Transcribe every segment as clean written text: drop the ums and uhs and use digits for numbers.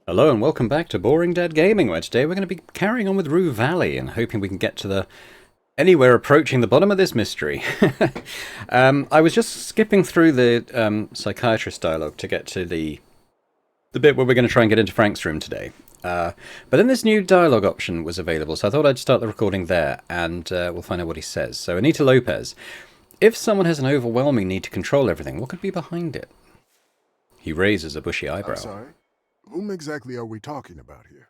Hello and welcome back to Boring Dad Gaming, where today we're going to be carrying on with Rue Valley and hoping we can get to the anywhere approaching the bottom of this mystery. I was just skipping through the psychiatrist dialogue to get to the bit where we're going to try and get into Frank's room today. But then this new dialogue option was available, so I thought I'd start the recording there and we'll find out what he says. So Anita Lopez, if someone has an overwhelming need to control everything, what could be behind it? He raises a bushy eyebrow. I'm sorry? Whom exactly are we talking about here?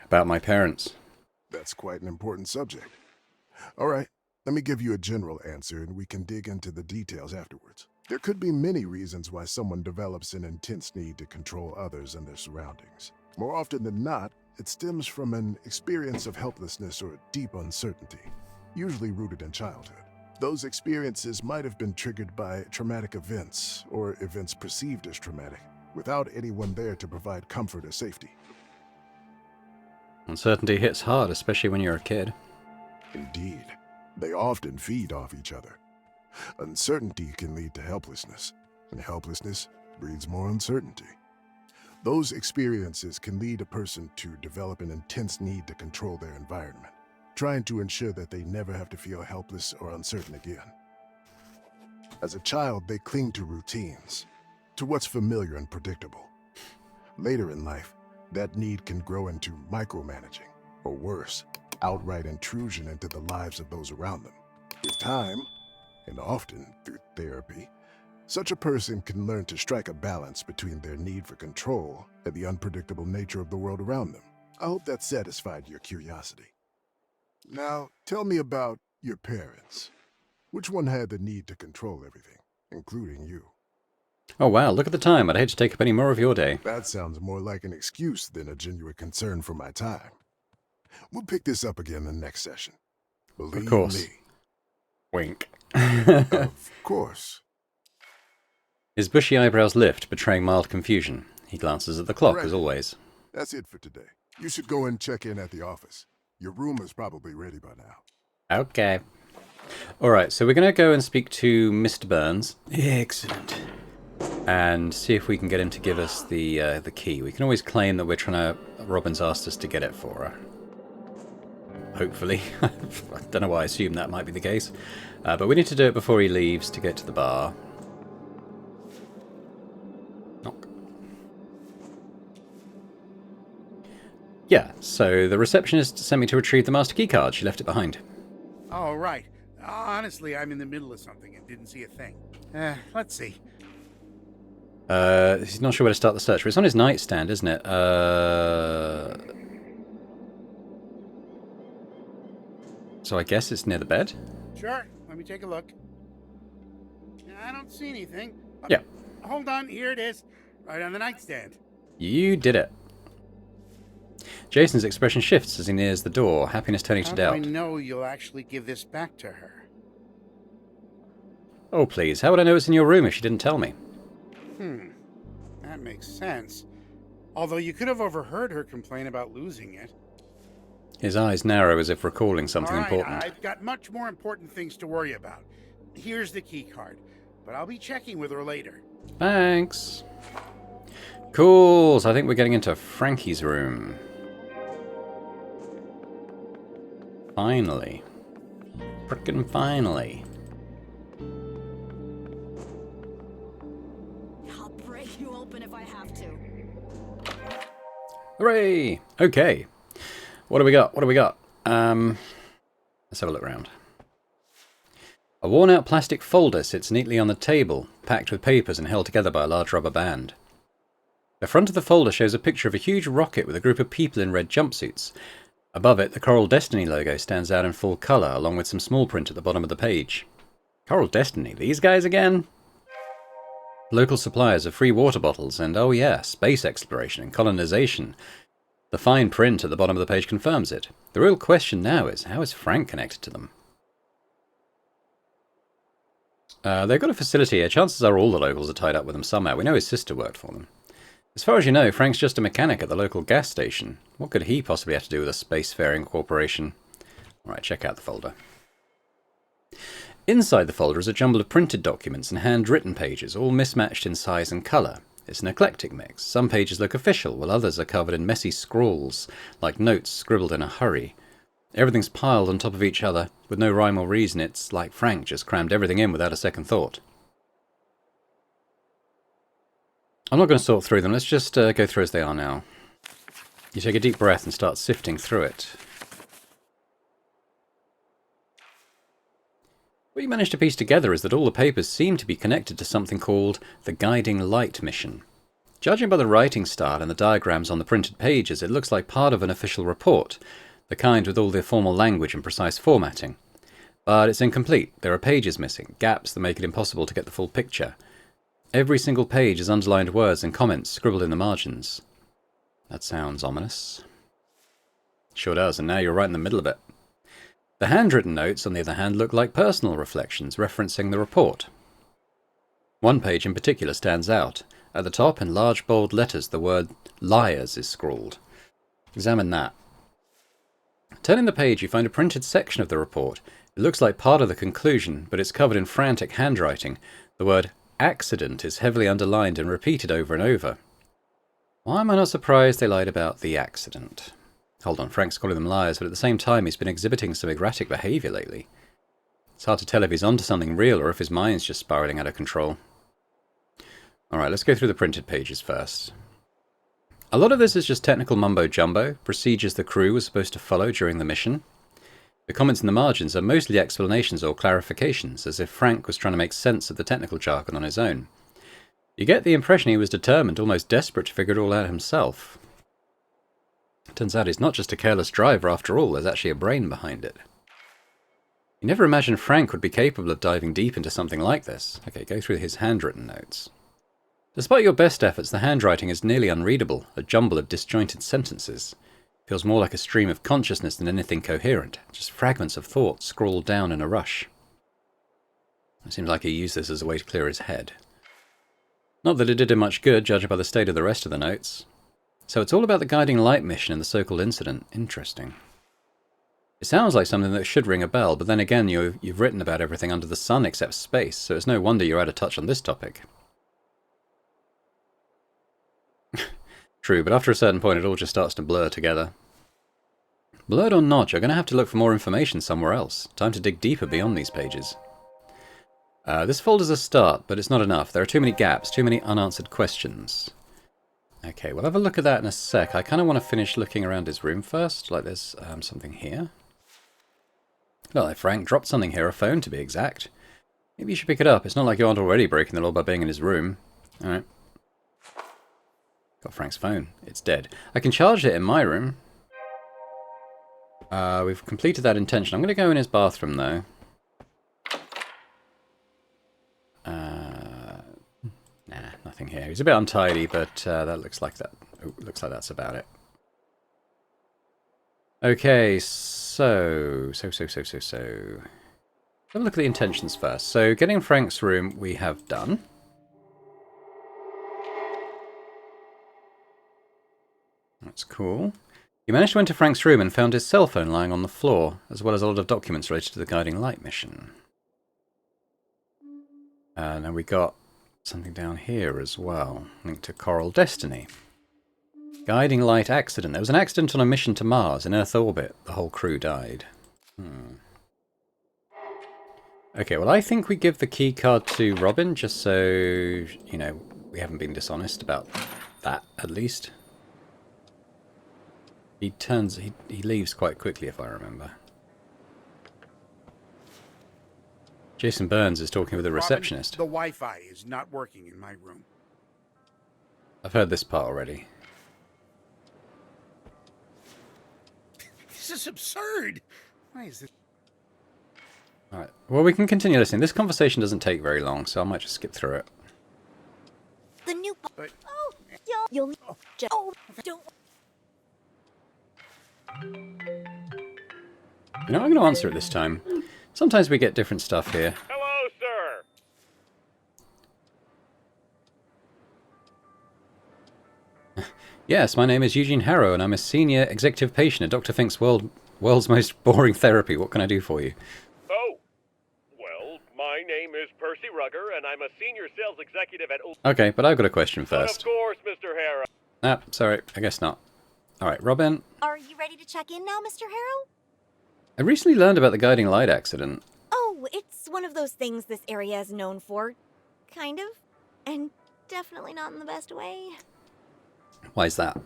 About my parents. That's quite an important subject. All right, let me give you a general answer and we can dig into the details afterwards. There could be many reasons why someone develops an intense need to control others and their surroundings. More often than not, it stems from an experience of helplessness or deep uncertainty, usually rooted in childhood. Those experiences might have been triggered by traumatic events or events perceived as traumatic, without anyone there to provide comfort or safety. Uncertainty hits hard, especially when you're a kid. Indeed, they often feed off each other. Uncertainty can lead to helplessness, and helplessness breeds more uncertainty. Those experiences can lead a person to develop an intense need to control their environment, trying to ensure that they never have to feel helpless or uncertain again. As a child, they cling to routines, to what's familiar and predictable. Later in life, that need can grow into micromanaging, or worse, outright intrusion into the lives of those around them. With time, and often through therapy, such a person can learn to strike a balance between their need for control and the unpredictable nature of the world around them. I hope that satisfied your curiosity. Now, tell me about your parents. Which one had the need to control everything, including you? Oh wow, look at the time. I'd hate to take up any more of your day. That sounds more like an excuse than a genuine concern for my time. We'll pick this up again in the next session. Believe Of course. me. Wink. Of course. His bushy eyebrows lift, betraying mild confusion. He glances at the clock, Right. as always. That's it for today. You should go and check in at the office. Your room is probably ready by now. Okay. Alright, so we're going to go and speak to Mr. Burns. Excellent. And see if we can get him to give us the key. We can always claim that we're trying to... Robin's asked us to get it for her. Hopefully. I don't know why I assume that might be the case. But we need to do it before he leaves to get to the bar. Knock. Yeah, so the receptionist sent me to retrieve the master key card. She left it behind. Oh, right. Honestly, I'm in the middle of something and didn't see a thing. Let's see. He's not sure where to start the search, but it's on his nightstand, isn't it? So I guess it's near the bed? Sure, let me take a look. I don't see anything. Yeah. Hold on, here it is. Right on the nightstand. You did it. Jason's expression shifts as he nears the door, happiness turning to How do I doubt. know you'll actually give this back to her? Oh, please, how would I know it's in your room if she didn't tell me? That makes sense. Although you could have overheard her complain about losing it. His eyes narrow as if recalling something All right, important. I've got much more important things to worry about. Here's the key card, but I'll be checking with her later. Thanks. Cool, so I think we're getting into Frankie's room. Finally. Frickin' finally. I'll break you open if I have to. Hooray! Okay. What do we got? What do we got? Let's have a look around. A worn-out plastic folder sits neatly on the table, packed with papers and held together by a large rubber band. The front of the folder shows a picture of a huge rocket with a group of people in red jumpsuits. Above it, the Coral Destiny logo stands out in full colour, along with some small print at the bottom of the page. Coral Destiny? These guys again? Local suppliers of free water bottles and, oh yeah, space exploration and colonisation. The fine print at the bottom of the page confirms it. The real question now is, how is Frank connected to them? They've got a facility here. Chances are all the locals are tied up with them somehow. We know his sister worked for them. As far as you know, Frank's just a mechanic at the local gas station. What could he possibly have to do with a spacefaring corporation? Alright, check out the folder. Inside the folder is a jumble of printed documents and handwritten pages, all mismatched in size and colour. It's an eclectic mix. Some pages look official, while others are covered in messy scrawls, like notes scribbled in a hurry. Everything's piled on top of each other, with no rhyme or reason. It's like Frank just crammed everything in without a second thought. I'm not going to sort through them. Let's just go through as they are now. You take a deep breath and start sifting through it. What you manage to piece together is that all the papers seem to be connected to something called the Guiding Light mission. Judging by the writing style and the diagrams on the printed pages, it looks like part of an official report, the kind with all the formal language and precise formatting. But it's incomplete. There are pages missing, gaps that make it impossible to get the full picture. Every single page has underlined words and comments scribbled in the margins. That sounds ominous. Sure does, and now you're right in the middle of it. The handwritten notes, on the other hand, look like personal reflections referencing the report. One page in particular stands out. At the top, in large bold letters, the word liars is scrawled. Examine that. Turning the page, you find a printed section of the report. It looks like part of the conclusion, but it's covered in frantic handwriting. The word accident is heavily underlined and repeated over and over. Why am I not surprised they lied about the accident? Hold on, Frank's calling them liars, but at the same time he's been exhibiting some erratic behaviour lately. It's hard to tell if he's onto something real or if his mind's just spiralling out of control. Alright, let's go through the printed pages first. A lot of this is just technical mumbo-jumbo, procedures the crew was supposed to follow during the mission. The comments in the margins are mostly explanations or clarifications, as if Frank was trying to make sense of the technical jargon on his own. You get the impression he was determined, almost desperate to figure it all out himself. Turns out he's not just a careless driver after all, there's actually a brain behind it. You never imagined Frank would be capable of diving deep into something like this. Okay, go through his handwritten notes. Despite your best efforts, the handwriting is nearly unreadable, a jumble of disjointed sentences. It feels more like a stream of consciousness than anything coherent, just fragments of thought scrawled down in a rush. It seems like he used this as a way to clear his head. Not that it did him much good, judging by the state of the rest of the notes. So it's all about the Guiding Light mission and the so-called incident. Interesting. It sounds like something that should ring a bell, but then again you've written about everything under the sun except space, so it's no wonder you're out of touch on this topic. True, but after a certain point it all just starts to blur together. Blurred or not, you're going to have to look for more information somewhere else. Time to dig deeper beyond these pages. This folder's a start, but it's not enough. There are too many gaps, too many unanswered questions. Okay, we'll have a look at that in a sec. I kind of want to finish looking around his room first. Like there's something here. Well, Frank dropped something here, a phone to be exact. Maybe you should pick it up. It's not like you aren't already breaking the law by being in his room. Alright. Got Frank's phone. It's dead. I can charge it in my room. We've completed that intention. I'm going to go in his bathroom, though. Nah, nothing here. He's a bit untidy, but that looks like that. Looks like that's about it. Okay, so. Have a look at the intentions first. So, getting Frank's room we have done. That's cool. You managed to enter Frank's room and found his cell phone lying on the floor, as well as a lot of documents related to the Guiding Light mission. Now we got something down here as well, linked to Coral Destiny. Guiding Light accident. There was an accident on a mission to Mars in Earth orbit. The whole crew died. Okay, well I think we give the key card to Robin, just so, you know, we haven't been dishonest about that, at least. He leaves quite quickly, if I remember. Jason Burns is talking with a receptionist. Robin, the Wi-Fi is not working in my room. I've heard this part already. This is absurd. Why is this? Alright, well we can continue listening. This conversation doesn't take very long, so I might just skip through it. The new. But, You'll. Oh, don't. You know, I'm going to answer it this time. Sometimes we get different stuff here. Hello, sir. Yes, my name is Eugene Harrow, and I'm a senior executive patient at Dr. Fink's world's most boring therapy. What can I do for you? Oh, well, my name is Percy Krugger, and I'm a senior sales executive at... Okay, but I've got a question But first. of course, Mr. Harrow. Ah, sorry, I guess not. Alright, Robin. Are you ready to check in now, Mr. Harrow? I recently learned about the guiding light accident. Oh, it's one of those things this area is known for. Kind of. And definitely not in the best way. Why's that?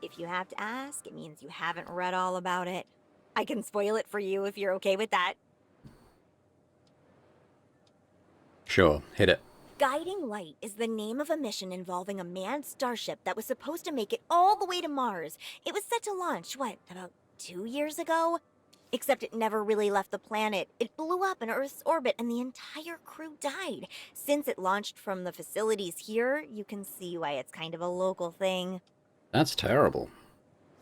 If you have to ask, it means you haven't read all about it. I can spoil it for you if you're okay with that. Sure, hit it. Guiding Light is the name of a mission involving a manned starship that was supposed to make it all the way to Mars. It was set to launch, about 2 years ago? Except it never really left the planet. It blew up in Earth's orbit and the entire crew died. Since it launched from the facilities here, you can see why it's kind of a local thing. That's terrible.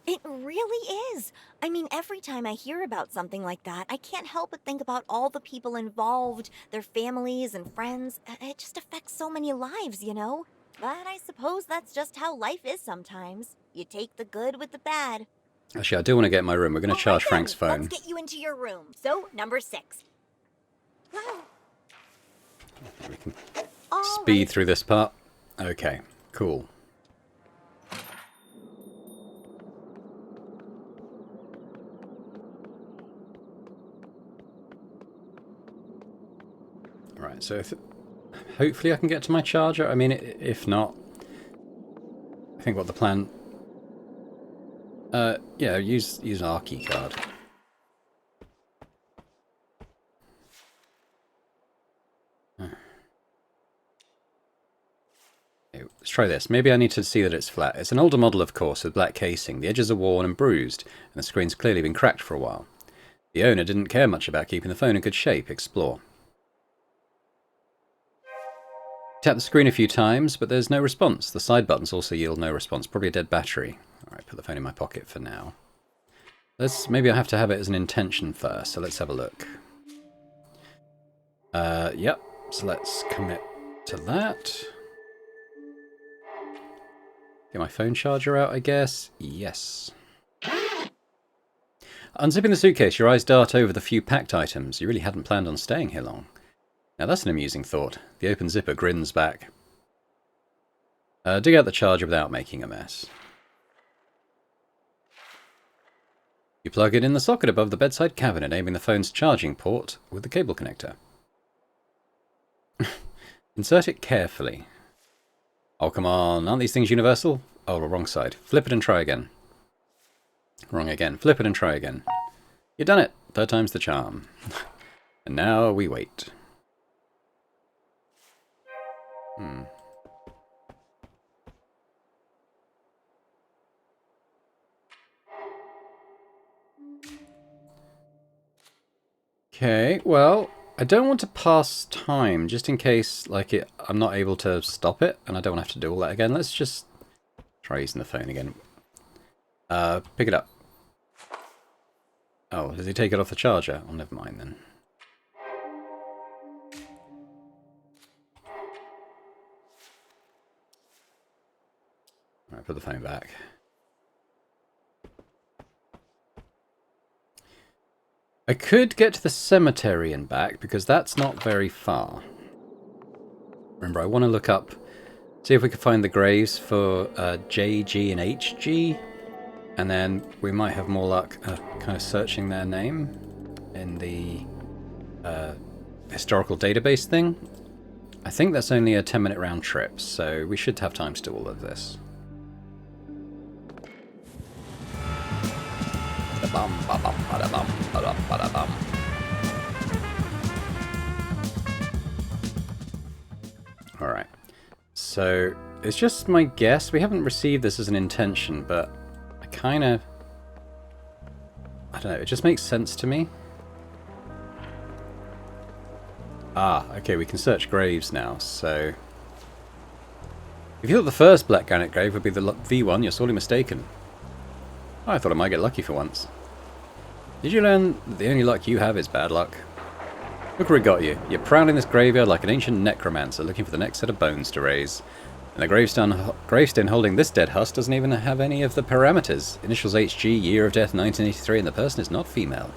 It really is. I mean, every time I hear about something like that, I can't help but think about all the people involved, their families and friends. It just affects so many lives, you know? But I suppose that's just how life is sometimes. You take the good with the bad. Actually, I do want to get in my room. We're going to charge Frank's phone. Let's get you into your room. So, number 6. We can speed through this part. Okay, cool. Right, so hopefully I can get to my charger. I mean, if not, I think what the plan... yeah, use our key card. Okay, let's try this. Maybe I need to see that it's flat. It's an older model, of course, with black casing. The edges are worn and bruised, and the screen's clearly been cracked for a while. The owner didn't care much about keeping the phone in good shape. Explore. Tap the screen a few times, but there's no response. The side buttons also yield no response. Probably a dead battery. Alright, put the phone in my pocket for now. Maybe I have to have it as an intention first, so let's have a look. Yep, so let's commit to that. Get my phone charger out, I guess. Yes. Unzipping the suitcase, your eyes dart over the few packed items. You really hadn't planned on staying here long. Now that's an amusing thought. The open zipper grins back. Dig out the charger without making a mess. You plug it in the socket above the bedside cabinet, aiming the phone's charging port with the cable connector. Insert it carefully. Oh, come on. Aren't these things universal? Oh, wrong side. Flip it and try again. Wrong again. Flip it and try again. You've done it. 3rd time's the charm. And now we wait. Okay, well, I don't want to pass time, just in case, I'm not able to stop it, and I don't want to have to do all that again. Let's just try using the phone again. Pick it up. Oh, does he take it off the charger? Oh, never mind then. Alright, put the phone back. I could get to the cemetery and back, because that's not very far. Remember, I want to look up, see if we can find the graves for J, G, and HG, and then we might have more luck kind of searching their name in the historical database thing. I think that's only a 10-minute round trip, so we should have time to do all of this. Alright, so it's just my guess. We haven't received this as an intention, but I don't know, it just makes sense to me. Ah, okay, we can search graves now, so... If you thought the first black granite grave would be the V1, you're sorely mistaken. Oh, I thought I might get lucky for once. Did you learn that the only luck you have is bad luck? Look where it got you. You're prowling this graveyard like an ancient necromancer looking for the next set of bones to raise. And the gravestone holding this dead husk doesn't even have any of the parameters. Initials HG, year of death 1983, and the person is not female.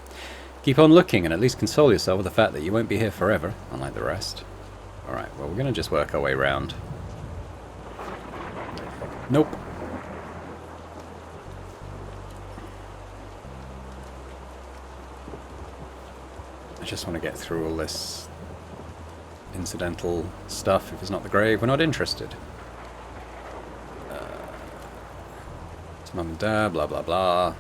Keep on looking and at least console yourself with the fact that you won't be here forever, unlike the rest. Alright, well, we're going to just work our way around. Nope. I just want to get through all this incidental stuff. If it's not the grave, we're not interested. It's mum and dad, blah blah blah.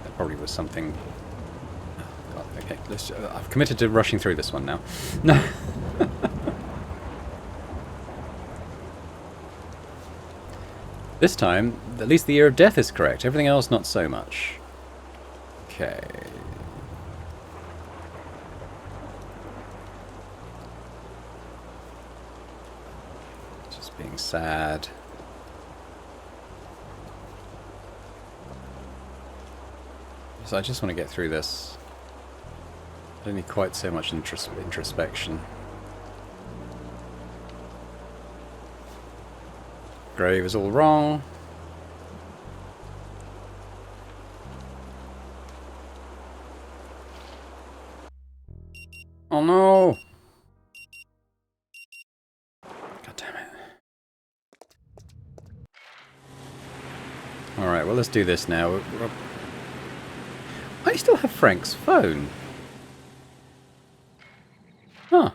There probably was something... Oh, God, okay, I've committed to rushing through this one now. No. This time, at least the year of death is correct. Everything else, not so much. Okay. Just being sad. So I just want to get through this. I don't need quite so much introspection. Grave is all wrong. Oh no! God damn it. Alright, well let's do this now. I still have Frank's phone. Huh.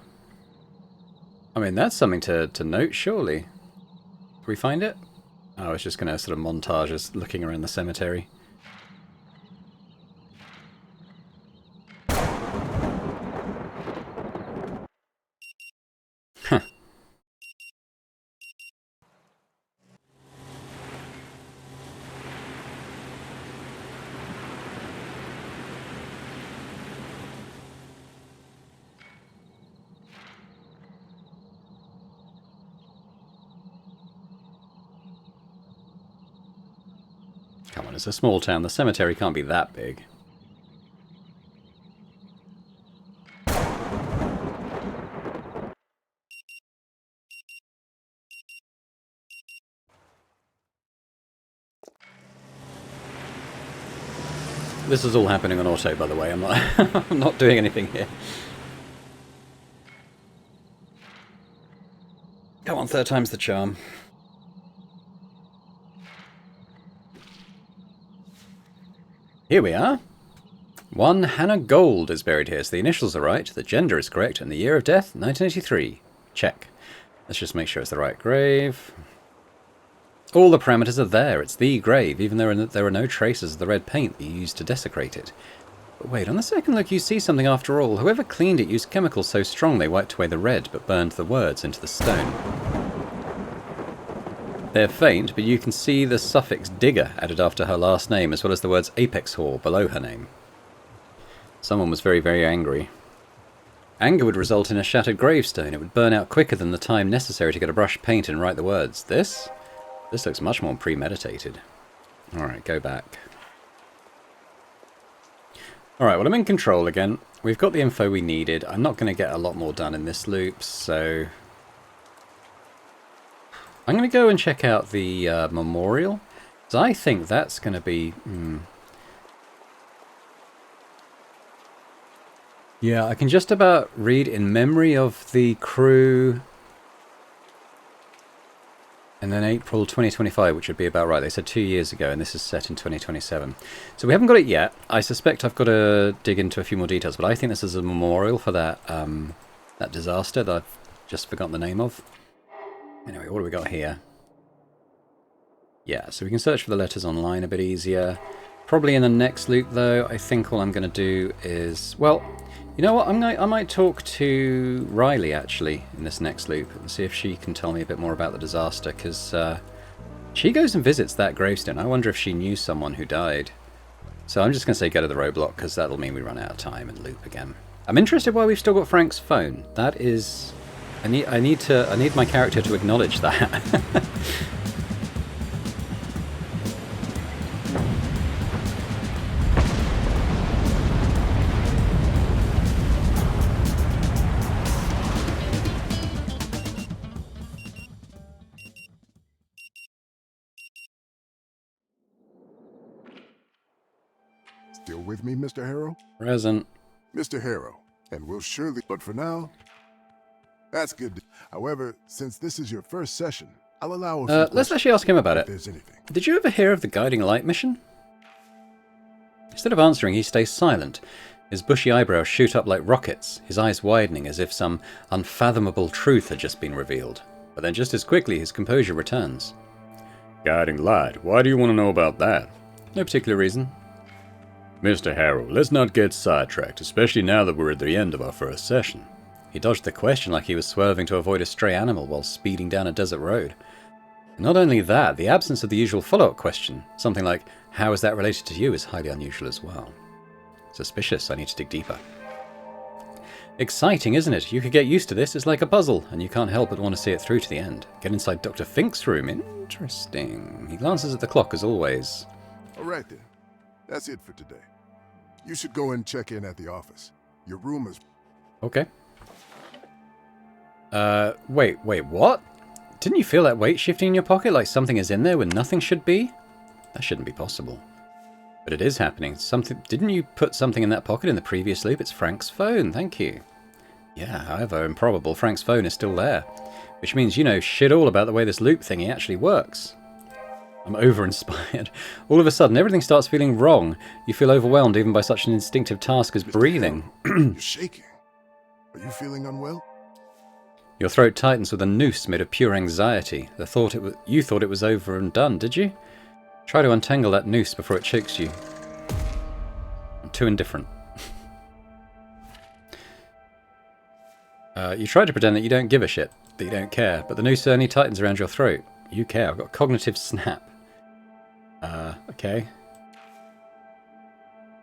I mean, that's something to note, surely. Did we find it? Oh, I was just going to sort of montage us looking around the cemetery. Huh. Come on, it's a small town. The cemetery can't be that big. This is all happening on auto, by the way. I'm not, I'm not doing anything here. Come on, third time's the charm. Here we are. One Hannah Gold is buried here, so the initials are right, the gender is correct, and the year of death, 1983. Check. Let's just make sure it's the right grave. All the parameters are there. It's the grave, even though there are no traces of the red paint that you used to desecrate it. But wait, on the second look you see something after all. Whoever cleaned it used chemicals so strong they wiped away the red, but burned the words into the stone. They're faint, but you can see the suffix digger added after her last name, as well as the words apex whore below her name. Someone was very, very angry. Anger would result in a shattered gravestone. It would burn out quicker than the time necessary to get a brush paint and write the words. This looks much more premeditated. Alright, go back. Alright, well I'm in control again. We've got the info we needed. I'm not going to get a lot more done in this loop, so... I'm going to go and check out the memorial. So I think that's going to be... Yeah, I can just about read in memory of the crew... And then April 2025, which would be about right. They said 2 years ago, and this is set in 2027. So we haven't got it yet. I suspect I've got to dig into a few more details, but I think this is a memorial for that that disaster that I've just forgotten the name of. Anyway, what do we got here? Yeah, so we can search for the letters online a bit easier. Probably in the next loop, though, I think all I'm going to do is... Well, you know what? I might talk to Riley, actually, in this next loop, and see if she can tell me a bit more about the disaster, because she goes and visits that gravestone. I wonder if she knew someone who died. So I'm just going to say go to the roadblock, because that'll mean we run out of time and loop again. I'm interested why we've still got Frank's phone. That is... I need my character to acknowledge that. Still still with me, Mr. Harrow? Present. Mr. Harrow, and we'll surely... But for now, that's good. However, since this is your first session, I'll allow a few Let's questions actually ask him about if it. there's anything. Did you ever hear of the guiding light mission? Instead of answering, he stays silent. His bushy eyebrows shoot up like rockets, his eyes widening as if some unfathomable truth had just been revealed. But then just as quickly, his composure returns. Guiding light? Why do you want to know about that? No particular reason. Mr. Harrow, let's not get sidetracked, especially now that we're at the end of our first session. He dodged the question like he was swerving to avoid a stray animal while speeding down a desert road. Not only that, the absence of the usual follow-up question, something like, how is that related to you, is highly unusual as well. Suspicious, I need to dig deeper. Exciting, isn't it? You could get used to this, it's like a puzzle, and you can't help but want to see it through to the end. Get inside Dr. Fink's room, interesting. He glances at the clock as always. All right then, that's it for today. You should go and check in at the office. Your room is... Okay. Wait, what? Didn't you feel that weight shifting in your pocket like something is in there when nothing should be? That shouldn't be possible. But it is happening. Didn't you put something in that pocket in the previous loop? It's Frank's phone, thank you. Yeah, however improbable, Frank's phone is still there. Which means you know shit all about the way this loop thingy actually works. I'm over-inspired. All of a sudden, everything starts feeling wrong. You feel overwhelmed even by such an instinctive task as breathing. You're shaking. Are you feeling unwell? Your throat tightens with a noose made of pure anxiety. You thought it was over and done, did you? Try to untangle that noose before it chokes you. I'm too indifferent. You try to pretend that you don't give a shit, that you don't care, but the noose only tightens around your throat. You care. I've got cognitive snap. Okay.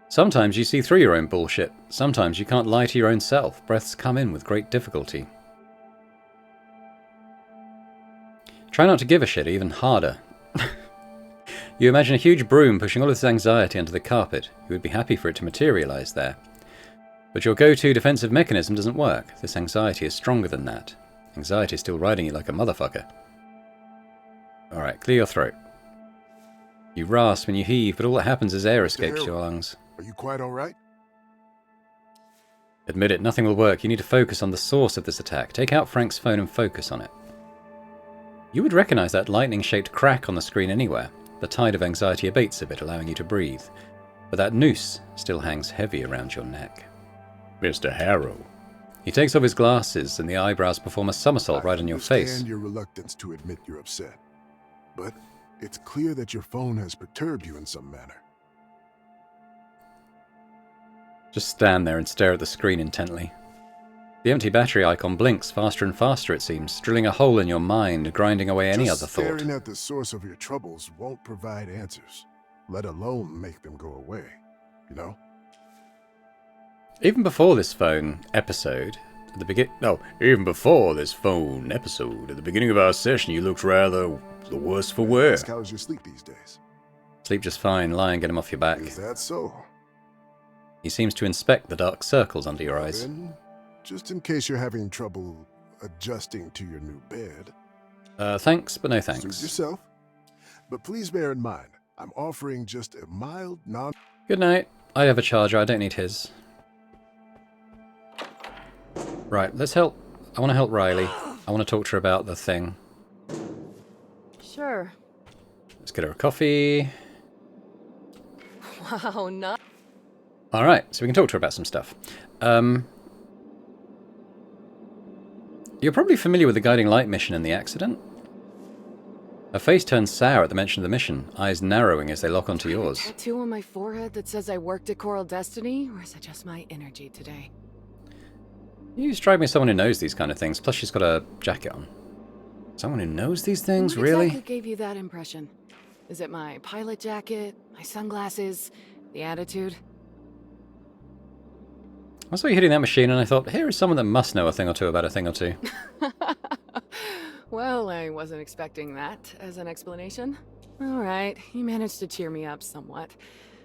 Sometimes you see through your own bullshit. Sometimes you can't lie to your own self. Breaths come in with great difficulty. Try not to give a shit, even harder. You imagine a huge broom pushing all of this anxiety under the carpet. You would be happy for it to materialize there. But your go-to defensive mechanism doesn't work. This anxiety is stronger than that. Anxiety is still riding you like a motherfucker. Alright, clear your throat. You rasp and you heave, but all that happens is air escapes your lungs. Are you quite all right? Admit it, nothing will work. You need to focus on the source of this attack. Take out Frank's phone and focus on it. You would recognize that lightning-shaped crack on the screen anywhere. The tide of anxiety abates a bit, allowing you to breathe. But that noose still hangs heavy around your neck. Mr. Harrow. He takes off his glasses and the eyebrows perform a somersault right on your face. I understand your reluctance to admit you're upset. But it's clear that your phone has perturbed you in some manner. Just stand there and stare at the screen intently. The empty battery icon blinks faster and faster, it seems, drilling a hole in your mind, grinding away any other thought. Staring at the source of your troubles won't provide answers, let alone make them go away, you know? Even before this phone episode, at the beginning of our session, you looked rather the worse for wear. Ask, how's your sleep these days? Sleep just fine. Lie and get him off your back. Is that so? He seems to inspect the dark circles under your eyes. Then, just in case you're having trouble adjusting to your new bed. Thanks, but no Suit thanks. yourself. But please bear in mind, I'm offering just a mild, Good night. I have a charger. I don't need his. Right, let's help. I want to help Riley. I want to talk to her about the thing. Sure. Let's get her a coffee. Wow, not. Alright, so we can talk to her about some stuff. You're probably familiar with the guiding light mission and the accident. Her face turns sour at the mention of the mission, eyes narrowing as they lock onto yours. Tattoo on my forehead that says I worked at Coral Destiny, or is it just my energy today? You strike me as someone who knows these kind of things, plus she's got a jacket on. Someone who knows these things, What really? exactly gave you that impression? Is it my pilot jacket, my sunglasses, the attitude? I saw you hitting that machine and I thought, here is someone that must know a thing or two about a thing or two. Well, I wasn't expecting that as an explanation. All right, you managed to cheer me up somewhat,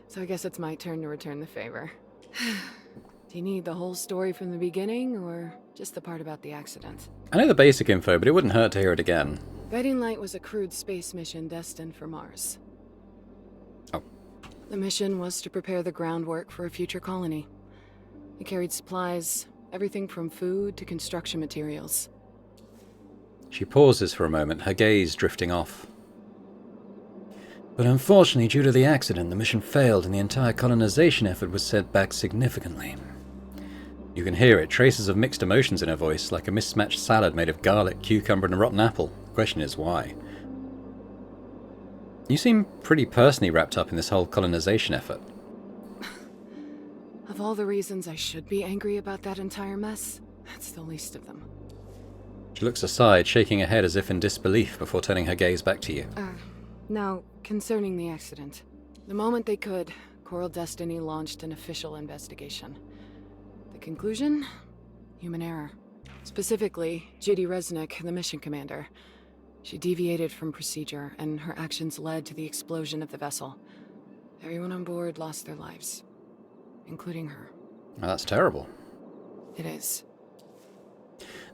so I guess it's my turn to return the favor. Do you need the whole story from the beginning, or just the part about the accident? I know the basic info, but it wouldn't hurt to hear it again. Guiding Light was a crewed space mission destined for Mars. Oh. The mission was to prepare the groundwork for a future colony. It carried supplies, everything from food to construction materials. She pauses for a moment, her gaze drifting off. But unfortunately, due to the accident, the mission failed and the entire colonization effort was set back significantly. You can hear it, traces of mixed emotions in her voice, like a mismatched salad made of garlic, cucumber and a rotten apple. The question is why? You seem pretty personally wrapped up in this whole colonization effort. Of all the reasons I should be angry about that entire mess, that's the least of them. She looks aside, shaking her head as if in disbelief before turning her gaze back to you. Now, concerning the accident. The moment they could, Coral Destiny launched an official investigation. The conclusion? Human error. Specifically, Judy Resnick, the mission commander. She deviated from procedure, and her actions led to the explosion of the vessel. Everyone on board lost their lives, including her. Oh, that's terrible. It is.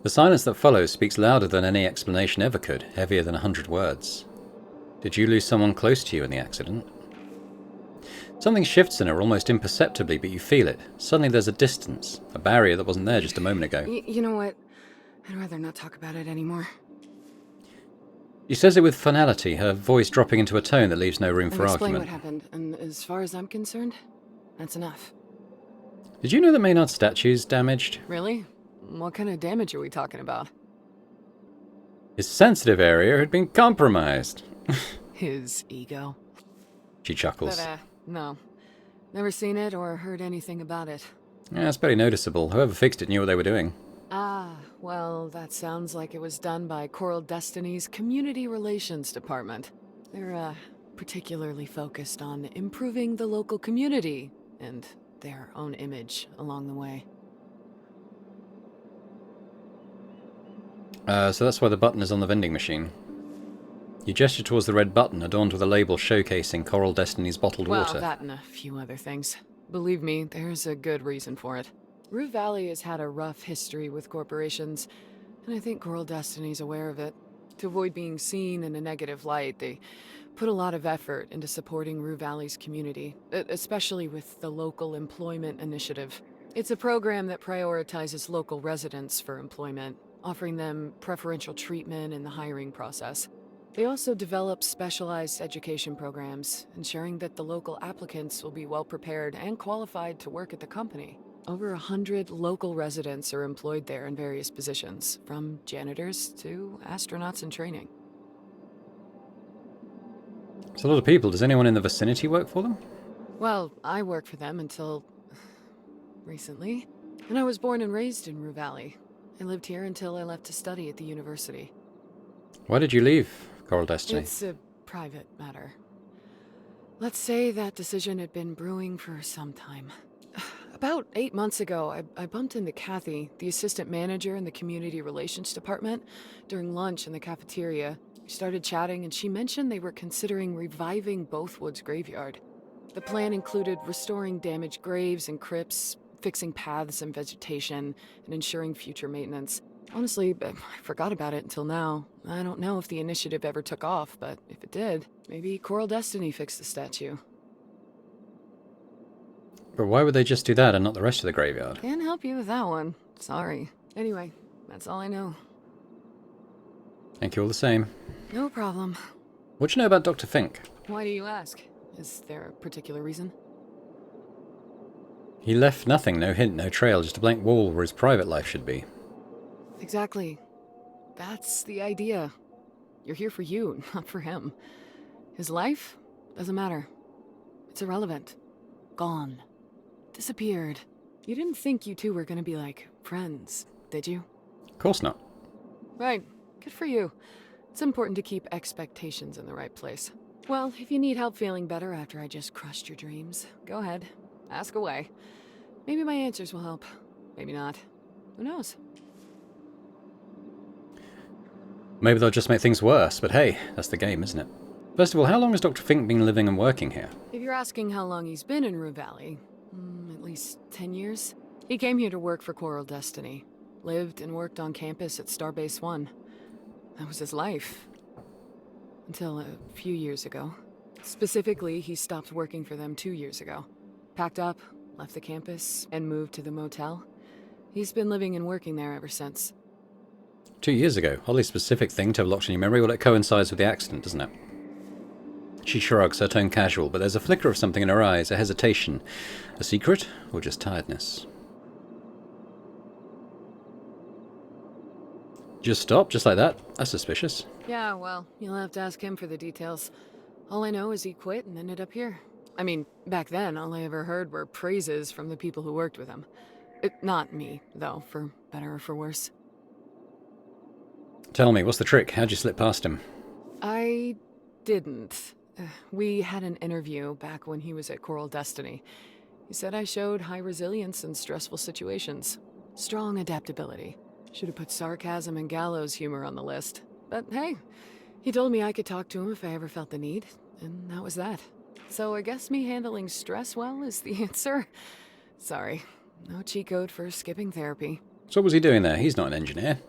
The silence that follows speaks louder than any explanation ever could, heavier than 100 words. Did you lose someone close to you in the accident? Something shifts in her almost imperceptibly, but you feel it. Suddenly there's a distance, a barrier that wasn't there just a moment ago. You know what? I'd rather not talk about it anymore. She says it with finality, her voice dropping into a tone that leaves no room for Explain argument. what happened, and as far as I'm concerned, that's enough. Did you know that Maynard's statue's damaged? Really? What kind of damage are we talking about? His sensitive area had been compromised. His ego. She chuckles. But, no. Never seen it or heard anything about it. Yeah, it's barely noticeable. Whoever fixed it knew what they were doing. Ah, well, that sounds like it was done by Coral Destiny's Community Relations Department. They're, particularly focused on improving the local community and their own image along the way. So that's why the button is on the vending machine. You gesture towards the red button, adorned with a label showcasing Coral Destiny's bottled water. Well, that and a few other things. Believe me, there's a good reason for it. Rue Valley has had a rough history with corporations, and I think Coral Destiny's aware of it. To avoid being seen in a negative light, they put a lot of effort into supporting Rue Valley's community, especially with the Local Employment Initiative. It's a program that prioritizes local residents for employment, offering them preferential treatment in the hiring process. They also develop specialized education programs, ensuring that the local applicants will be well prepared and qualified to work at the company. Over 100 local residents are employed there in various positions, from janitors to astronauts in training. It's a lot of people. Does anyone in the vicinity work for them? Well, I worked for them until recently, and I was born and raised in Rue Valley. I lived here until I left to study at the university. Why did you leave Coral Destiny? It's a private matter. Let's say that decision had been brewing for some time. About 8 months ago, I bumped into Kathy, the assistant manager in the community relations department, during lunch in the cafeteria. We started chatting, and she mentioned they were considering reviving Bothwood's graveyard. The plan included restoring damaged graves and crypts, fixing paths and vegetation, and ensuring future maintenance. Honestly, I forgot about it until now. I don't know if the initiative ever took off, but if it did, maybe Coral Destiny fixed the statue. But why would they just do that and not the rest of the graveyard? Can't help you with that one. Sorry. Anyway, that's all I know. Thank you all the same. No problem. What do you know about Dr. Fink? Why do you ask? Is there a particular reason? He left nothing, no hint, no trail, just a blank wall where his private life should be. Exactly. That's the idea. You're here for you, not for him. His life doesn't matter. It's irrelevant. Gone. Disappeared. You didn't think you two were gonna be like friends, did you? Of course not. Right. Good for you. It's important to keep expectations in the right place. Well, if you need help feeling better after I just crushed your dreams, go ahead. Ask away. Maybe my answers will help. Maybe not. Who knows? Maybe they'll just make things worse, but hey, that's the game, isn't it? First of all, how long has Dr. Fink been living and working here? If you're asking how long he's been in Rue Valley, at least 10 years. He came here to work for Coral Destiny. Lived and worked on campus at Starbase 1. That was his life. Until a few years ago. Specifically, he stopped working for them 2 years ago. Packed up, left the campus, and moved to the motel. He's been living and working there ever since. 2 years ago. Oddly specific thing to have locked in your memory. Well, it coincides with the accident, doesn't it? She shrugs, her tone casual, but there's a flicker of something in her eyes, a hesitation. A secret, or just tiredness? Just stop, just like that? That's suspicious. Yeah, well, you'll have to ask him for the details. All I know is he quit and ended up here. I mean, back then, all I ever heard were praises from the people who worked with him. Not me, though, for better or for worse. Tell me, what's the trick? How'd you slip past him? I didn't. We had an interview back when he was at Coral Destiny. He said I showed high resilience in stressful situations. Strong adaptability. Should have put sarcasm and gallows humor on the list. But hey, he told me I could talk to him if I ever felt the need, and that was that. So I guess me handling stress well is the answer. Sorry, no cheat code for skipping therapy. So what was he doing there? He's not an engineer.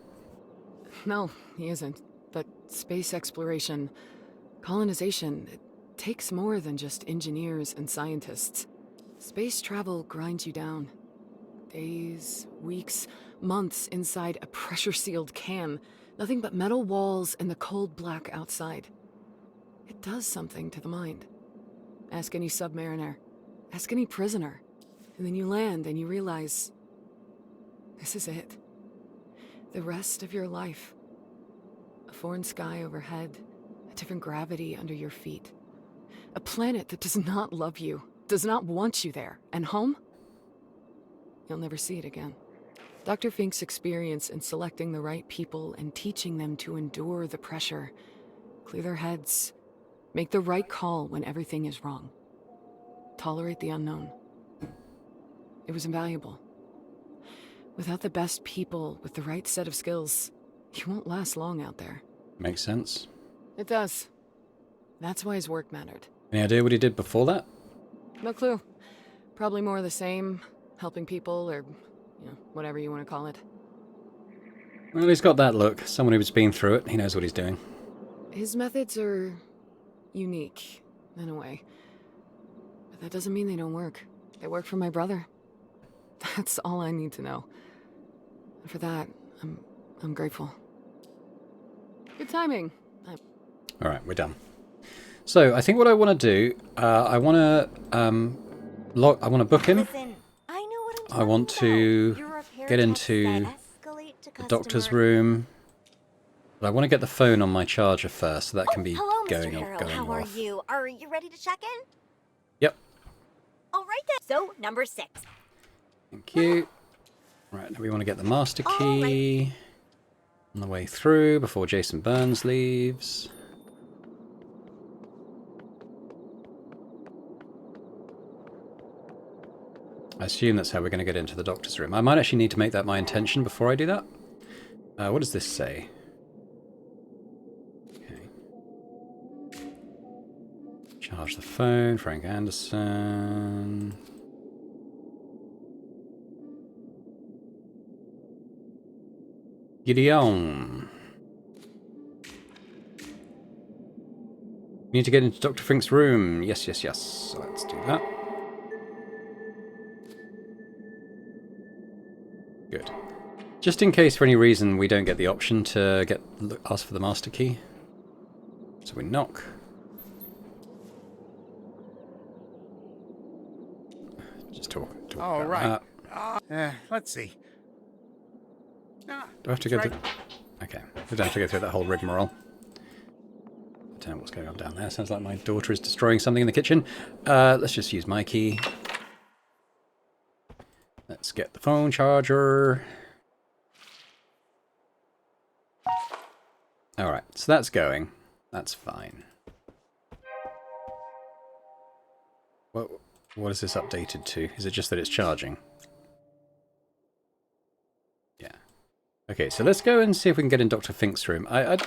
No, he isn't. But space exploration, colonization, it takes more than just engineers and scientists. Space travel grinds you down. Days, weeks, months inside a pressure-sealed can. Nothing but metal walls and the cold black outside. It does something to the mind. Ask any submariner. Ask any prisoner. And then you land and you realize, this is it. The rest of your life. A foreign sky overhead, a different gravity under your feet. A planet that does not love you, does not want you there. And home? You'll never see it again. Dr. Fink's experience in selecting the right people and teaching them to endure the pressure, clear their heads, make the right call when everything is wrong, tolerate the unknown. It was invaluable. Without the best people with the right set of skills, you won't last long out there. Makes sense. It does. That's why his work mattered. Any idea what he did before that? No clue. Probably more of the same, helping people or, whatever you want to call it. Well, he's got that look. Someone who's been through it. He knows what he's doing. His methods are unique, in a way. But that doesn't mean they don't work. They work for my brother. That's all I need to know. And for that, I'm grateful. Good timing. All right, we're done. So I think what I want to do, I want to book him. Listen, I know what I'm talking I want to get into the doctor's room. But I want to get the phone on my charger first, so that can be hello, going Mr. off. Harrow. Going How are off. you? Are you ready to check in? Yep. All right then. So, number 6. Thank you. Right, now we want to get the master All key on the way through before Jason Burns leaves. I assume that's how we're going to get into the doctor's room. I might actually need to make that my intention before I do that. What does this say? Okay. Charge the phone, Frank Anderson. Gideon. We need to get into Dr. Fink's room. Yes, yes, yes. So let's do that. Good. Just in case for any reason we don't get the option to ask for the master key. So we knock. Just talk Oh, about right. that. Let's see. Ah, Do I have to go that's through? Okay, we don't have to go through that whole rigmarole. I don't know what's going on down there. Sounds like my daughter is destroying something in the kitchen. Let's just use my key. Let's get the phone charger. Alright, so that's going. That's fine. What is this updated to? Is it just that it's charging? Yeah. Okay, so let's go and see if we can get in Dr. Fink's room. Well,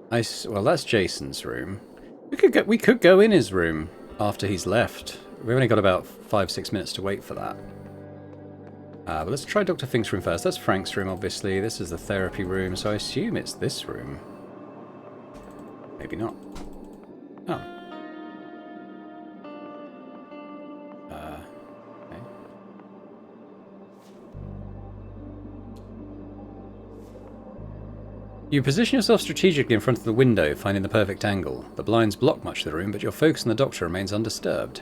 that's Jason's room. We could go in his room after he's left. We've only got about 5-6 minutes to wait for that. But let's try Dr. Fink's room first. That's Frank's room, obviously. This is the therapy room, so I assume it's this room. Maybe not. Oh. Okay. You position yourself strategically in front of the window, finding the perfect angle. The blinds block much of the room, but your focus on the doctor remains undisturbed.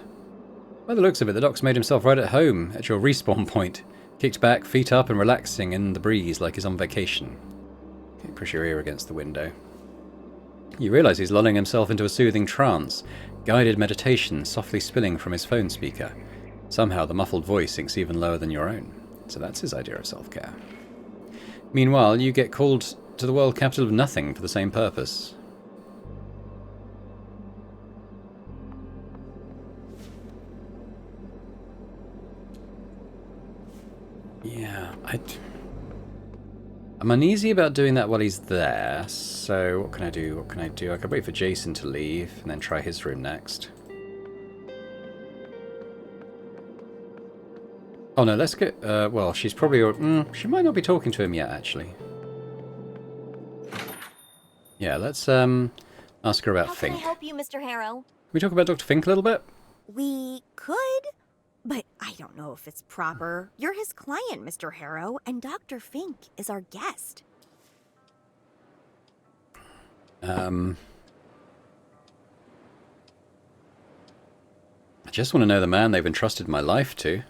By the looks of it, the doc's made himself right at home at your respawn point. Kicked back, feet up and relaxing in the breeze like he's on vacation. Okay, push your ear against the window. You realise he's lulling himself into a soothing trance, guided meditation softly spilling from his phone speaker. Somehow the muffled voice sinks even lower than your own. So that's his idea of self-care. Meanwhile, you get called to the world capital of nothing for the same purpose. Yeah, I'm uneasy about doing that while he's there, so what can I do? What can I do? I could wait for Jason to leave and then try his room next. Oh no, let's get... well, she's probably... she might not be talking to him yet, actually. Yeah, let's ask her about Fink. How can I help you, Mr. Harrow? Can we talk about Dr. Fink a little bit? We could, but I don't know if it's proper. You're his client, Mr. Harrow, and Dr. Fink is our guest. I just want to know the man they've entrusted my life to.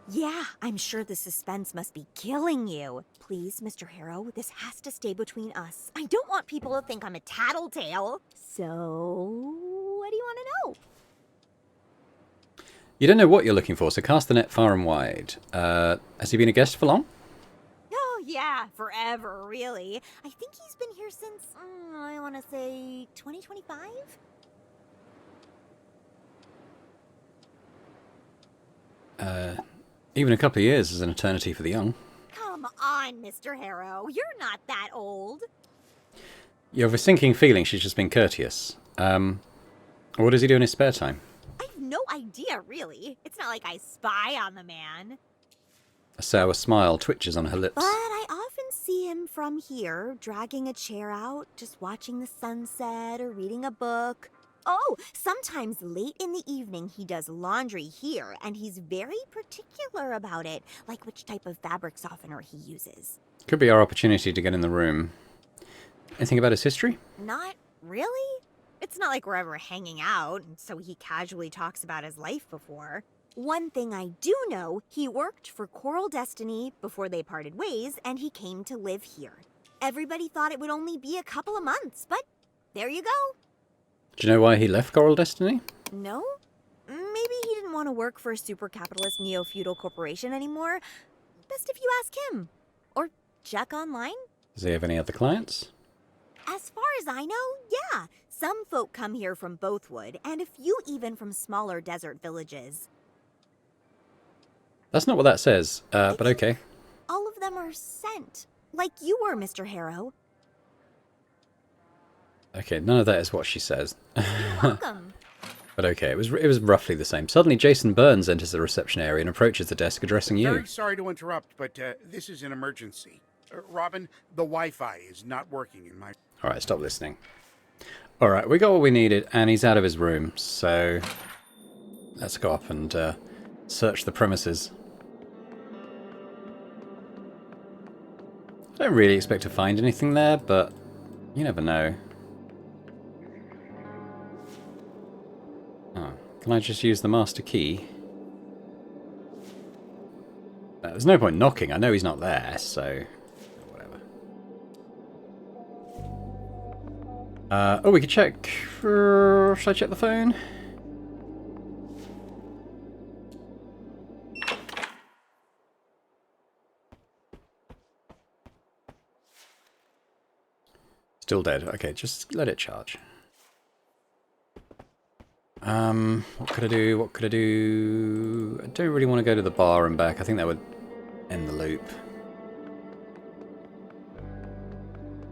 Yeah, I'm sure the suspense must be killing you. Please, Mr. Harrow, this has to stay between us. I don't want people to think I'm a tattletale. So, what do you want to know? You don't know what you're looking for, so cast the net far and wide. Has he been a guest for long? Oh, yeah, forever, really. I think he's been here since, I want to say, 2025? Even a couple of years is an eternity for the young. Come on, Mr. Harrow. You're not that old. You have a sinking feeling she's just been courteous. What does he do in his spare time? I've no idea, really. It's not like I spy on the man. A sour smile twitches on her lips. But I often see him from here, dragging a chair out, just watching the sunset or reading a book. Oh, sometimes late in the evening he does laundry here, and he's very particular about it, like which type of fabric softener he uses. Could be our opportunity to get in the room. Anything about his history? Not really. It's not like we're ever hanging out, and so he casually talks about his life before. One thing I do know, he worked for Coral Destiny before they parted ways, and he came to live here. Everybody thought it would only be a couple of months, but there you go. Do you know why he left Coral Destiny? No? Maybe he didn't want to work for a super capitalist neo-feudal corporation anymore. Best if you ask him. Or check online. Does he have any other clients? As far as I know, yeah. Some folk come here from Bothwood, and a few even from smaller desert villages. That's not what that says, but okay. All of them are sent. Like you were, Mr. Harrow. Okay, none of that is what she says. You're welcome. But okay, it was roughly the same. Suddenly, Jason Burns enters the reception area and approaches the desk addressing you. Very sorry to interrupt, but this is an emergency. Robin, the Wi-Fi is not working in my... Alright, stop listening. Alright, we got what we needed, and he's out of his room, so... let's go up and search the premises. I don't really expect to find anything there, but you never know. Oh, can I just use the master key? There's no point knocking, I know he's not there, so... whatever. Oh, we could check... should I check the phone? Still dead. Okay, just let it charge. What could I do? What could I do? I don't really want to go to the bar and back. I think that would end the loop.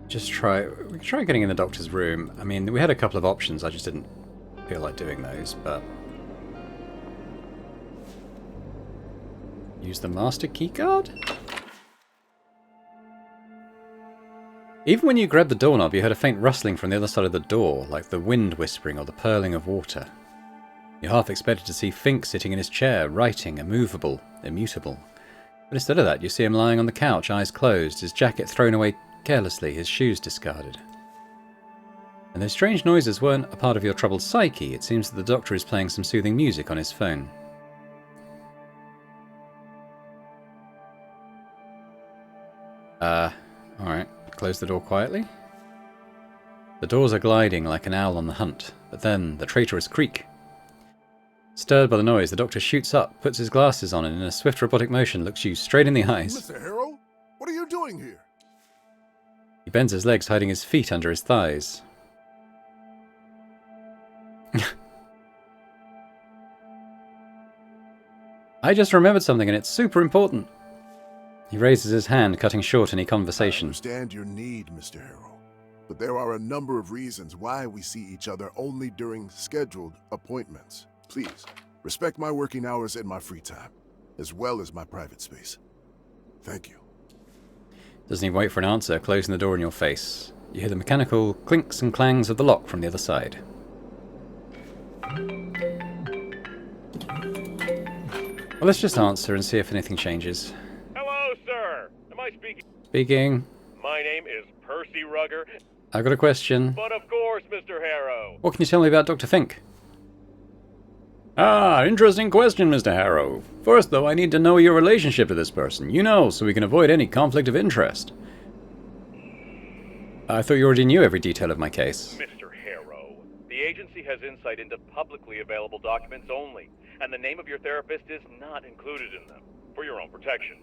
Just try... we could try getting in the doctor's room. I mean, we had a couple of options. I just didn't feel like doing those, but... use the master keycard? Even when you grabbed the doorknob, you heard a faint rustling from the other side of the door, like the wind whispering or the purling of water. You half expected to see Fink sitting in his chair, writing, immovable, immutable. But instead of that, you see him lying on the couch, eyes closed, his jacket thrown away carelessly, his shoes discarded. And those strange noises weren't a part of your troubled psyche. It seems that the doctor is playing some soothing music on his phone. Alright. Close the door quietly. The doors are gliding like an owl on the hunt, but then the traitorous creak. Stirred by the noise, the doctor shoots up, puts his glasses on, and in a swift robotic motion looks you straight in the eyes. Mr. Harrow, what are you doing here? He bends his legs, hiding his feet under his thighs. I just remembered something, and it's super important. He raises his hand, cutting short any I conversation. understand your need, Mr. Harrow, but there are a number of reasons why we see each other only during scheduled appointments. Please, respect my working hours and my free time, as well as my private space. Thank you. Doesn't even wait for an answer, closing the door in your face. You hear the mechanical clinks and clangs of the lock from the other side. Well, let's just answer and see if anything changes. Hello, sir. Am I speaking? Speaking. My name is Percy Rugger, I've got a question. but of course, Mr. Harrow. What can you tell me about Dr. Fink? Ah, interesting question, Mr. Harrow. First, though, I need to know your relationship to this person. You know, so we can avoid any conflict of interest. I thought you already knew every detail of my case. Mr. Harrow, the agency has insight into publicly available documents only, and the name of your therapist is not included in them, for your own protection.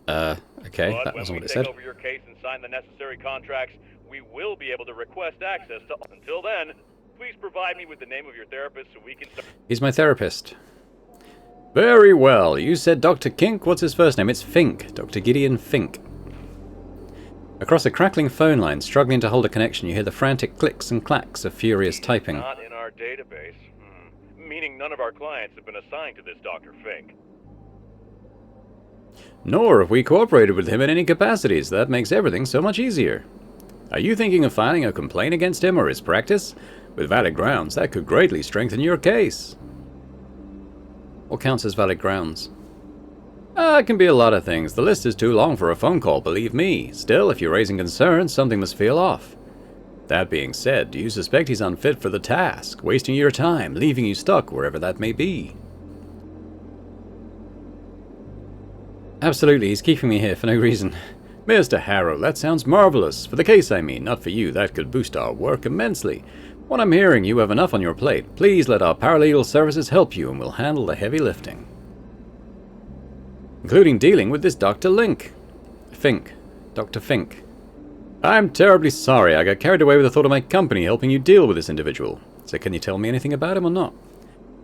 Okay, But that when wasn't we what it take said. over your case and sign the necessary contracts, we will be able to request access to... Until then, please provide me with the name of your therapist so we can... He's my therapist. Very well. You said Dr. Kink. What's his first name? It's Fink. Dr. Gideon Fink. Across a crackling phone line, struggling to hold a connection, you hear the frantic clicks and clacks of furious typing. Not in our database. Meaning none of our clients have been assigned to this Dr. Fink. Nor have we cooperated with him in any capacities. That makes everything so much easier. Are you thinking of filing a complaint against him or his practice? With valid grounds, that could greatly strengthen your case. What counts as valid grounds? It can be a lot of things. The list is too long for a phone call, believe me. Still, if you're raising concerns, something must feel off. That being said, do you suspect he's unfit for the task, wasting your time, leaving you stuck wherever that may be? Absolutely, he's keeping me here for no reason. Mr. Harrow, that sounds marvelous. For the case, I mean, not for you. That could boost our work immensely. What I'm hearing, you have enough on your plate. Please let our paralegal services help you, and we'll handle the heavy lifting. Including dealing with this Dr. Fink. Dr. Fink. I'm terribly sorry. I got carried away with the thought of my company helping you deal with this individual. So can you tell me anything about him or not?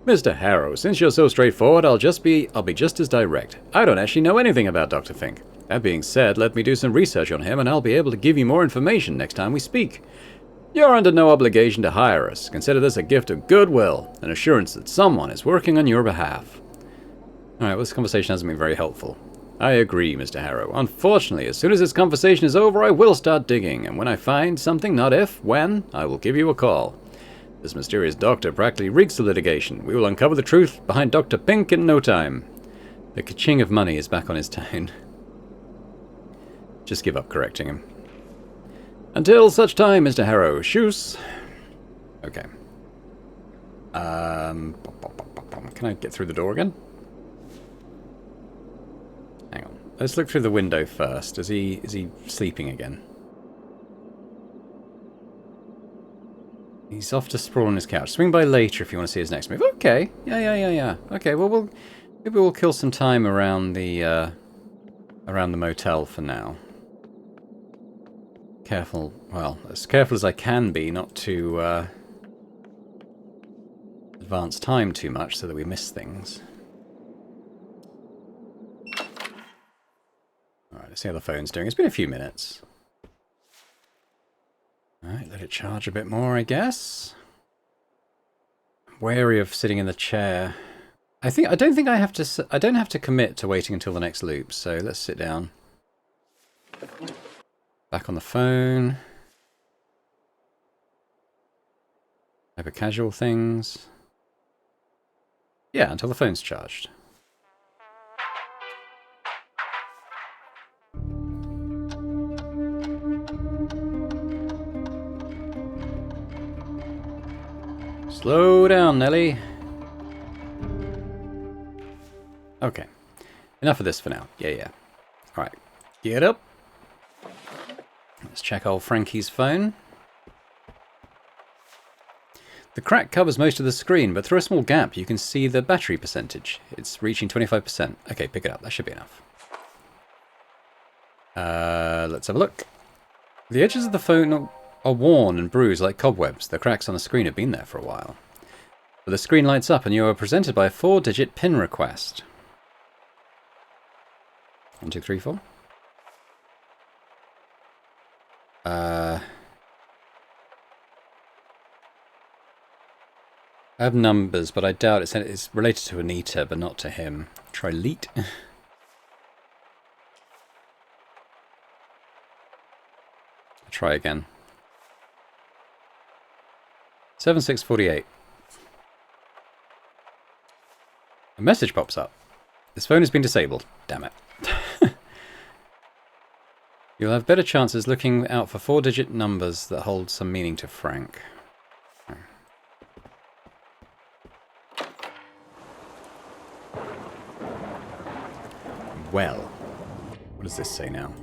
Mr. Harrow, since you're so straightforward, I'll be just as direct. I don't actually know anything about Dr. Fink. That being said, let me do some research on him and I'll be able to give you more information next time we speak. You're under no obligation to hire us. Consider this a gift of goodwill, an assurance that someone is working on your behalf. Alright, well, this conversation hasn't been very helpful. I agree, Mr. Harrow. Unfortunately, as soon as this conversation is over, I will start digging, and when I find something, not if, when, I will give you a call. This mysterious doctor practically reeks the litigation. We will uncover the truth behind Dr. Pink in no time. The ka-ching of money is back on his tone. Just give up correcting him. Until such time, Mr. Harrow. Shoes. Okay. Can I get through the door again? Hang on. Let's look through the window first. Is he sleeping again? He's off to sprawl on his couch. Swing by later if you want to see his next move. Okay. Yeah. Okay, well, maybe we'll kill some time around the motel for now. Careful, well, as careful as I can be not to advance time too much so that we miss things. Alright, let's see how the phone's doing. It's been a few minutes. Alright, let it charge a bit more, I guess. Wary of sitting in the chair. I don't think I have to commit to waiting until the next loop, so let's sit down. Back on the phone. Hyper casual things. Yeah, until the phone's charged. Slow down, Nelly. Okay. Enough of this for now. Yeah. Alright. Get up. Let's check old Frankie's phone. The crack covers most of the screen, but through a small gap you can see the battery percentage. It's reaching 25%. Okay, pick it up. That should be enough. Let's have a look. The edges of the phone are worn and bruised like cobwebs. The cracks on the screen have been there for a while. But the screen lights up and you are presented by a 4-digit PIN request. 1, 2, 3, 4. I have numbers, but I doubt it's related to Anita, but not to him. Try Leet. Try again. 7648. A message pops up. This phone has been disabled. Damn it. You'll have better chances looking out for 4-digit numbers that hold some meaning to Frank. Well, what does this say now?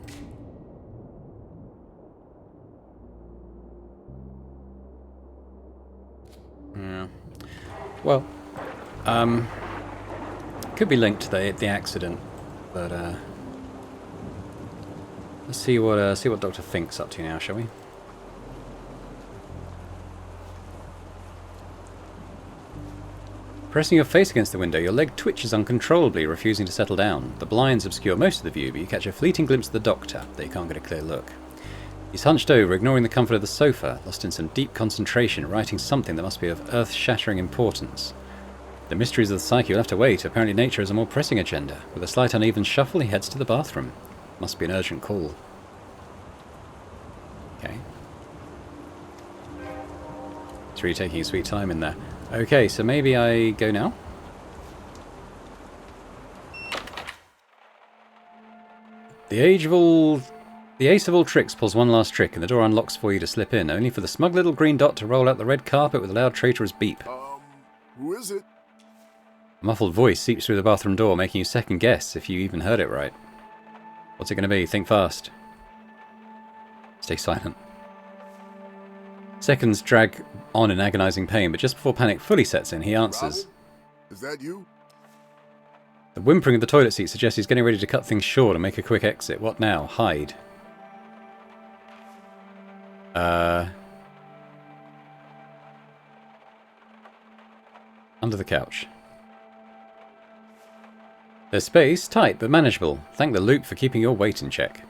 Yeah. Well, could be linked to the accident, but let's see what Dr. Fink's up to now, shall we? Pressing your face against the window, your leg twitches uncontrollably, refusing to settle down. The blinds obscure most of the view, but you catch a fleeting glimpse of the doctor, though you can't get a clear look. He's hunched over, ignoring the comfort of the sofa, lost in some deep concentration, writing something that must be of earth-shattering importance. The mysteries of the psyche will have to wait. Apparently nature has a more pressing agenda. With a slight uneven shuffle, he heads to the bathroom. Must be an urgent call. Okay. It's really taking a sweet time in there. Okay, so maybe I go now? The ace of all tricks pulls one last trick, and the door unlocks for you to slip in, only for the smug little green dot to roll out the red carpet with a loud traitorous beep. Who is it? A muffled voice seeps through the bathroom door, making you second guess if you even heard it right. What's it going to be? Think fast. Stay silent. Seconds drag on in agonizing pain, but just before panic fully sets in, he answers. Robin? Is that you? The whimpering of the toilet seat suggests he's getting ready to cut things short and make a quick exit. What now? Hide. Under the couch. There's space, tight but manageable. Thank the loop for keeping your weight in check.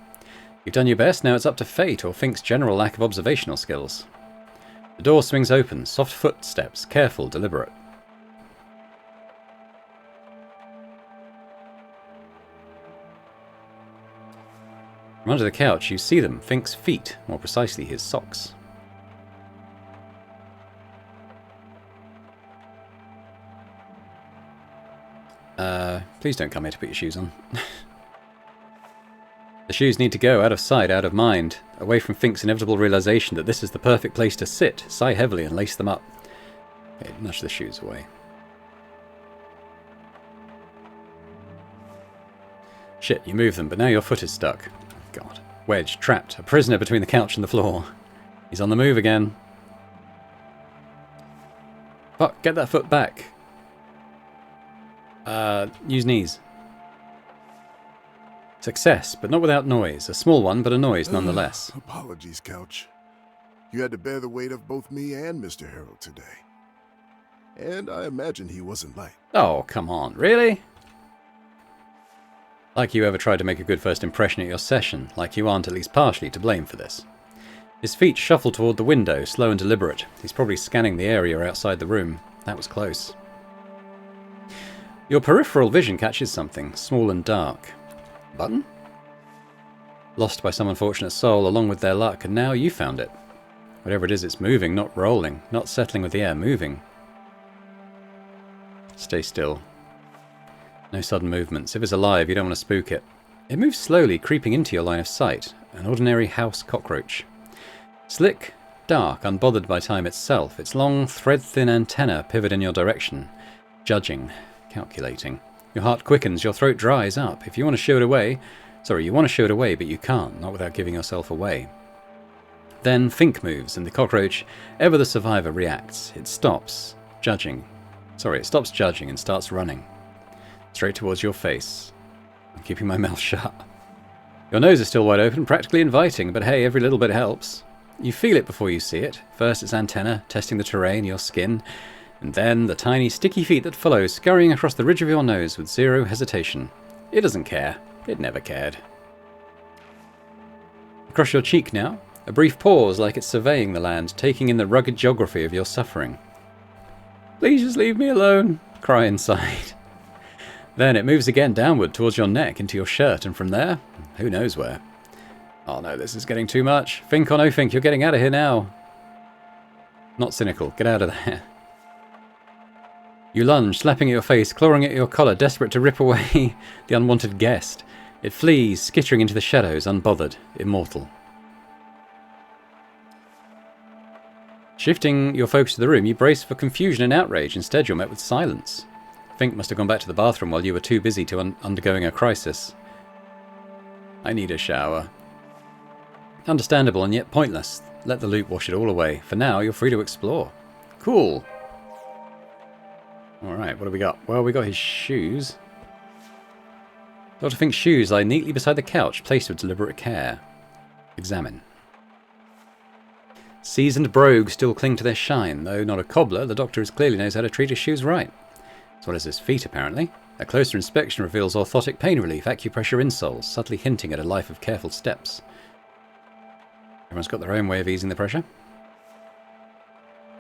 You've done your best, now it's up to fate or Fink's general lack of observational skills. The door swings open, soft footsteps, careful, deliberate. From under the couch, you see them, Fink's feet, more precisely his socks. Please don't come here to put your shoes on. The shoes need to go, out of sight, out of mind, away from Fink's inevitable realization that this is the perfect place to sit, sigh heavily and lace them up. Okay, nudge the shoes away. Shit, you move them, but now your foot is stuck. God. Wedged, trapped, a prisoner between the couch and the floor. He's on the move again. Fuck, get that foot back. Use knees. Success, but not without noise. A small one, but a noise nonetheless. Apologies, Couch. You had to bear the weight of both me and Mr. Harold today. And I imagine he wasn't light. Oh, come on. Really? Like you ever tried to make a good first impression at your session, like you aren't at least partially to blame for this. His feet shuffle toward the window, slow and deliberate. He's probably scanning the area outside the room. That was close. Your peripheral vision catches something, small and dark. Button? Lost by some unfortunate soul along with their luck, and now you found it. Whatever it is, it's moving, not rolling, not settling with the air, moving. Stay still. No sudden movements. If it's alive, you don't want to spook it. It moves slowly, creeping into your line of sight. An ordinary house cockroach. Slick, dark, unbothered by time itself, its long, thread-thin antenna pivot in your direction. Judging, calculating. Your heart quickens, your throat dries up. If you want to shoo it away... Sorry, you want to shoo it away, but you can't, not without giving yourself away. Then Fink moves, and the cockroach, ever the survivor, reacts. It stops, judging. Sorry, it stops judging and starts running. Straight towards your face. I'm keeping my mouth shut. Your nose is still wide open, practically inviting, but hey, every little bit helps. You feel it before you see it. First its antenna, testing the terrain, your skin, and then the tiny sticky feet that follow, scurrying across the ridge of your nose with zero hesitation. It doesn't care. It never cared. Across your cheek now, a brief pause like it's surveying the land, taking in the rugged geography of your suffering. Please just leave me alone, cry inside. Then it moves again downward towards your neck, into your shirt, and from there, who knows where. Oh no, this is getting too much. Fink or no Fink, you're getting out of here now. Not cynical, get out of there. You lunge, slapping at your face, clawing at your collar, desperate to rip away the unwanted guest. It flees, skittering into the shadows, unbothered, immortal. Shifting your focus to the room, you brace for confusion and outrage. Instead, you're met with silence. Fink must have gone back to the bathroom while you were too busy to undergoing a crisis. I need a shower. Understandable and yet pointless. Let the loot wash it all away. For now, you're free to explore. Cool. Alright, what do we got? Well, we got his shoes. Dr. Fink's shoes lie neatly beside the couch, placed with deliberate care. Examine. Seasoned brogues still cling to their shine. Though not a cobbler, the doctor clearly knows how to treat his shoes right. As well as his feet, apparently. A closer inspection reveals orthotic pain relief, acupressure insoles, subtly hinting at a life of careful steps. Everyone's got their own way of easing the pressure.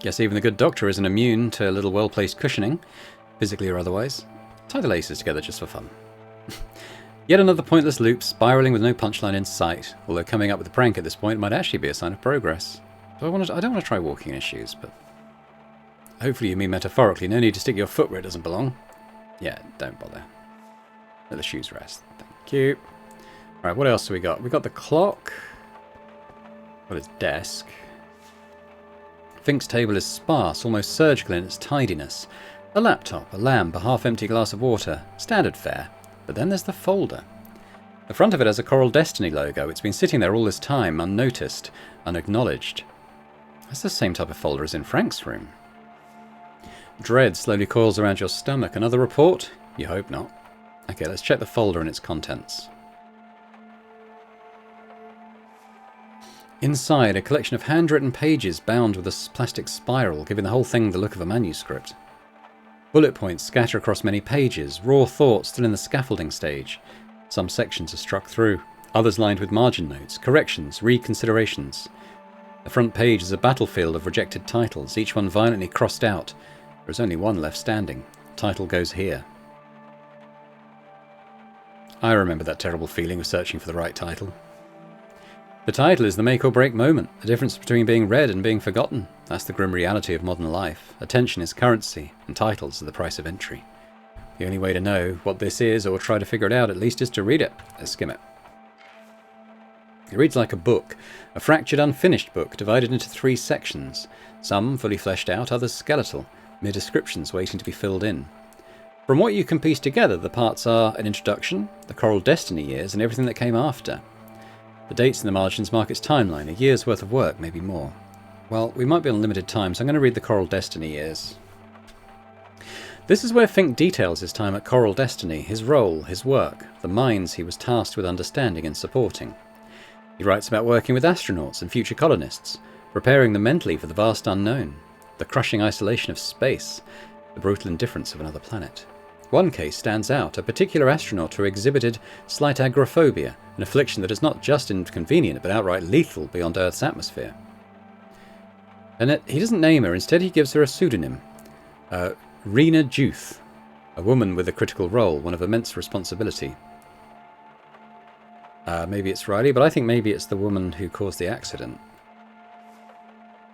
Guess even the good doctor isn't immune to a little well-placed cushioning, physically or otherwise. Tie the laces together just for fun. Yet another pointless loop, spiralling with no punchline in sight, although coming up with a prank at this point might actually be a sign of progress. I don't want to try walking in his shoes, but... Hopefully you mean metaphorically, no need to stick your foot where it doesn't belong. Yeah, don't bother. Let the shoes rest. Thank you. Alright, what else do we got? We got the clock. Got his desk. Fink's table is sparse, almost surgical in its tidiness. A laptop, a lamp, a half-empty glass of water. Standard fare. But then there's the folder. The front of it has a Coral Destiny logo. It's been sitting there all this time, unnoticed, unacknowledged. That's the same type of folder as in Frank's room. Dread slowly coils around your stomach. Another report? You hope not. Okay, let's check the folder and its contents. Inside, a collection of handwritten pages bound with a plastic spiral, giving the whole thing the look of a manuscript. Bullet points scatter across many pages, raw thoughts still in the scaffolding stage. Some sections are struck through, others lined with margin notes, corrections, reconsiderations. The front page is a battlefield of rejected titles, each one violently crossed out. There is only one left standing. Title goes here. I remember that terrible feeling of searching for the right title. The title is the make or break moment, the difference between being read and being forgotten. That's the grim reality of modern life. Attention is currency, and titles are the price of entry. The only way to know what this is, or try to figure it out at least, is to read it. Let's skim it. It reads like a book, a fractured, unfinished book, divided into 3 sections. Some fully fleshed out, others skeletal, mere descriptions waiting to be filled in. From what you can piece together, the parts are an introduction, the Coral Destiny years, and everything that came after. The dates in the margins mark its timeline, a year's worth of work, maybe more. Well, we might be on limited time, so I'm going to read the Coral Destiny years. This is where Fink details his time at Coral Destiny, his role, his work, the minds he was tasked with understanding and supporting. He writes about working with astronauts and future colonists, preparing them mentally for the vast unknown, the crushing isolation of space, the brutal indifference of another planet. One case stands out, a particular astronaut who exhibited slight agoraphobia, an affliction that is not just inconvenient but outright lethal beyond Earth's atmosphere. And yet he doesn't name her, instead he gives her a pseudonym. Rena Juth, a woman with a critical role, one of immense responsibility. Maybe it's Riley, but I think maybe it's the woman who caused the accident.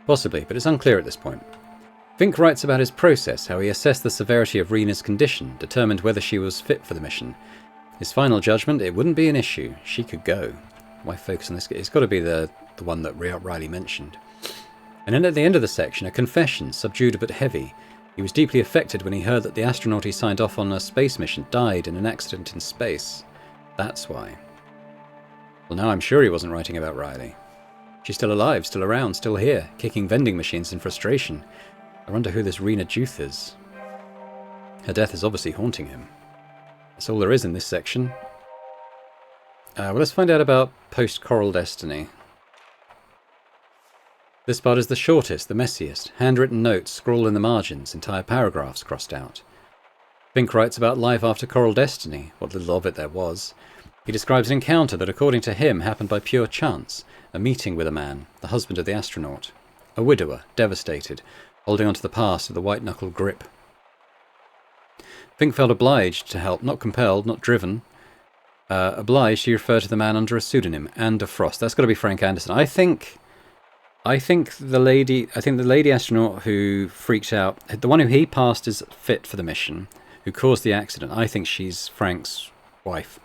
Possibly, but it's unclear at this point. Fink writes about his process, how he assessed the severity of Rena's condition, determined whether she was fit for the mission. His final judgment, it wouldn't be an issue. She could go. Why focus on this? It's got to be the one that Riley mentioned. And then at the end of the section, a confession, subdued but heavy. He was deeply affected when he heard that the astronaut he signed off on a space mission died in an accident in space. That's why. Well, now I'm sure he wasn't writing about Riley. She's still alive, still around, still here, kicking vending machines in frustration. I wonder who this Rena Juth is. Her death is obviously haunting him. That's all there is in this section. Well, let's find out about post-Coral Destiny. This part is the shortest, the messiest. Handwritten notes scrawled in the margins, entire paragraphs crossed out. Fink writes about life after Coral Destiny, what little of it there was. He describes an encounter that, according to him, happened by pure chance. A meeting with a man, the husband of the astronaut. A widower, devastated, holding on to the past with a white-knuckled grip. Fink felt obliged to help, not compelled, not driven. Obliged, he referred to the man under a pseudonym, Anne Frost. That's got to be Frank Anderson. I think the lady astronaut who freaked out, the one who he passed as fit for the mission, who caused the accident, I think she's Frank's wife.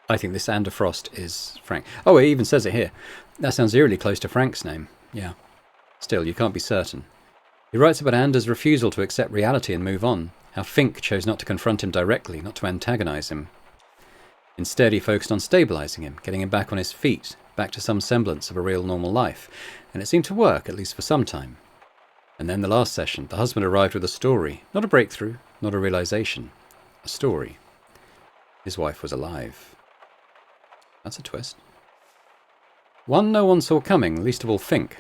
I think this Anne Frost is Frank. Oh, it even says it here. That sounds eerily close to Frank's name. Yeah. Still, you can't be certain. He writes about Anders' refusal to accept reality and move on, how Fink chose not to confront him directly, not to antagonize him. Instead, he focused on stabilizing him, getting him back on his feet, back to some semblance of a real normal life, and it seemed to work, at least for some time. And then the last session, the husband arrived with a story, not a breakthrough, not a realization, a story. His wife was alive. That's a twist. One no one saw coming, least of all Fink.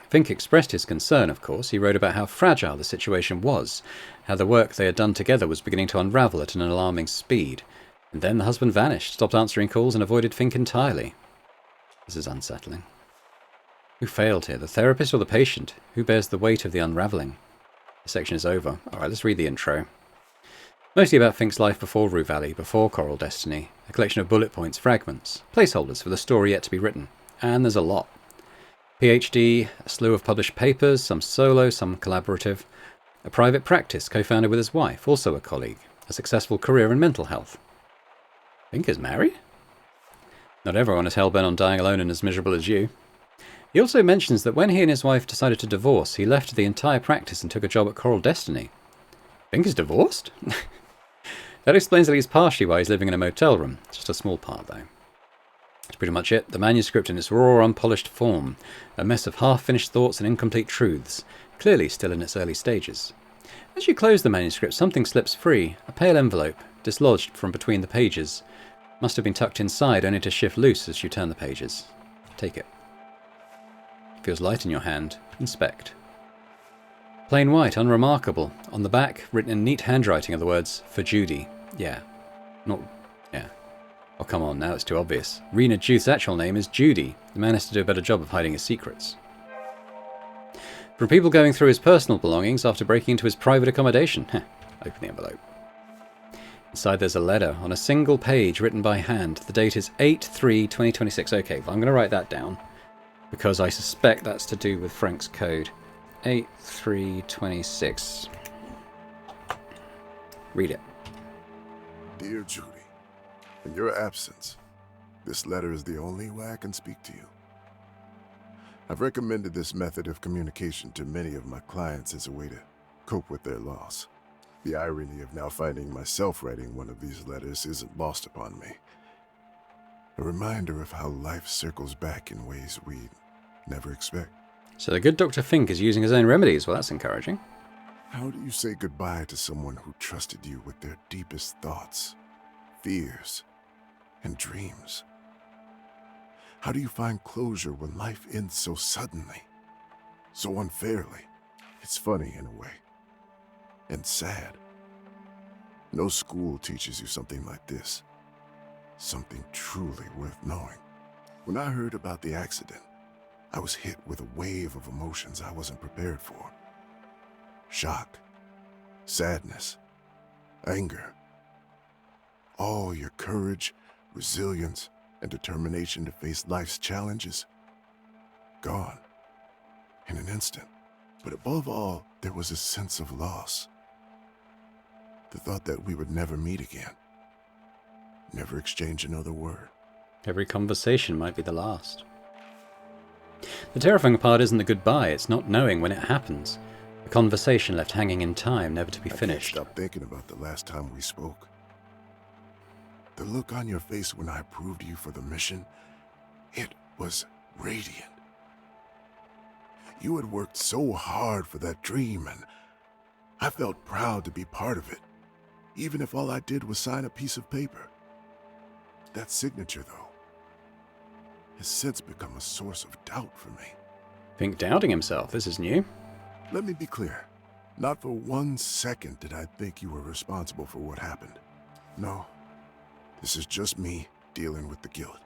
Fink expressed his concern, of course. He wrote about how fragile the situation was, how the work they had done together was beginning to unravel at an alarming speed. And then the husband vanished, stopped answering calls, and avoided Fink entirely. This is unsettling. Who failed here, the therapist or the patient? Who bears the weight of the unravelling? The section is over. Alright, let's read the intro. Mostly about Fink's life before Rue Valley, before Coral Destiny. A collection of bullet points, fragments, placeholders for the story yet to be written. And there's a lot. PhD, a slew of published papers, some solo, some collaborative. A private practice co-founded with his wife, also a colleague. A successful career in mental health. Fink is married? Not everyone is hell-bent on dying alone and as miserable as you. He also mentions that when he and his wife decided to divorce, he left the entire practice and took a job at Coral Destiny. Fink is divorced? That explains at least partially why he's living in a motel room. Just a small part, though. That's pretty much it. The manuscript in its raw, unpolished form. A mess of half-finished thoughts and incomplete truths. Clearly still in its early stages. As you close the manuscript, something slips free. A pale envelope, dislodged from between the pages. Must have been tucked inside, only to shift loose as you turn the pages. Take it. Feels light in your hand. Inspect. Plain white, unremarkable. On the back, written in neat handwriting, are the words, "For Judy." Yeah. Not... yeah. Oh, come on, now it's too obvious. Rena Juth's actual name is Judy. The man has to do a better job of hiding his secrets. From people going through his personal belongings after breaking into his private accommodation. Open the envelope. Inside there's a letter on a single page written by hand. The date is 8/3/2026. Okay, well, I'm going to write that down because I suspect that's to do with Frank's code. 8/3/26. Read it. Dear Judy, in your absence, this letter is the only way I can speak to you. I've recommended this method of communication to many of my clients as a way to cope with their loss. The irony of now finding myself writing one of these letters isn't lost upon me. A reminder of how life circles back in ways we'd never expect. So the good Dr. Fink is using his own remedies. Well, that's encouraging. How do you say goodbye to someone who trusted you with their deepest thoughts, fears, and dreams? How do you find closure when life ends so suddenly, so unfairly? It's funny in a way, and sad. No school teaches you something like this, something truly worth knowing. When I heard about the accident, I was hit with a wave of emotions I wasn't prepared for. Shock, sadness, anger. All your courage, resilience, and determination to face life's challenges. Gone. In an instant. But above all, there was a sense of loss. The thought that we would never meet again. Never exchange another word. Every conversation might be the last. The terrifying part isn't the goodbye, it's not knowing when it happens. A conversation left hanging in time, never to be finished. I can't stop thinking about the last time we spoke. The look on your face when I approved you for the mission, it was radiant. You had worked so hard for that dream, and I felt proud to be part of it, even if all I did was sign a piece of paper. That signature, though, has since become a source of doubt for me. Fink doubting himself, this is new. Let me be clear. Not for 1 second did I think you were responsible for what happened. No, this is just me dealing with the guilt.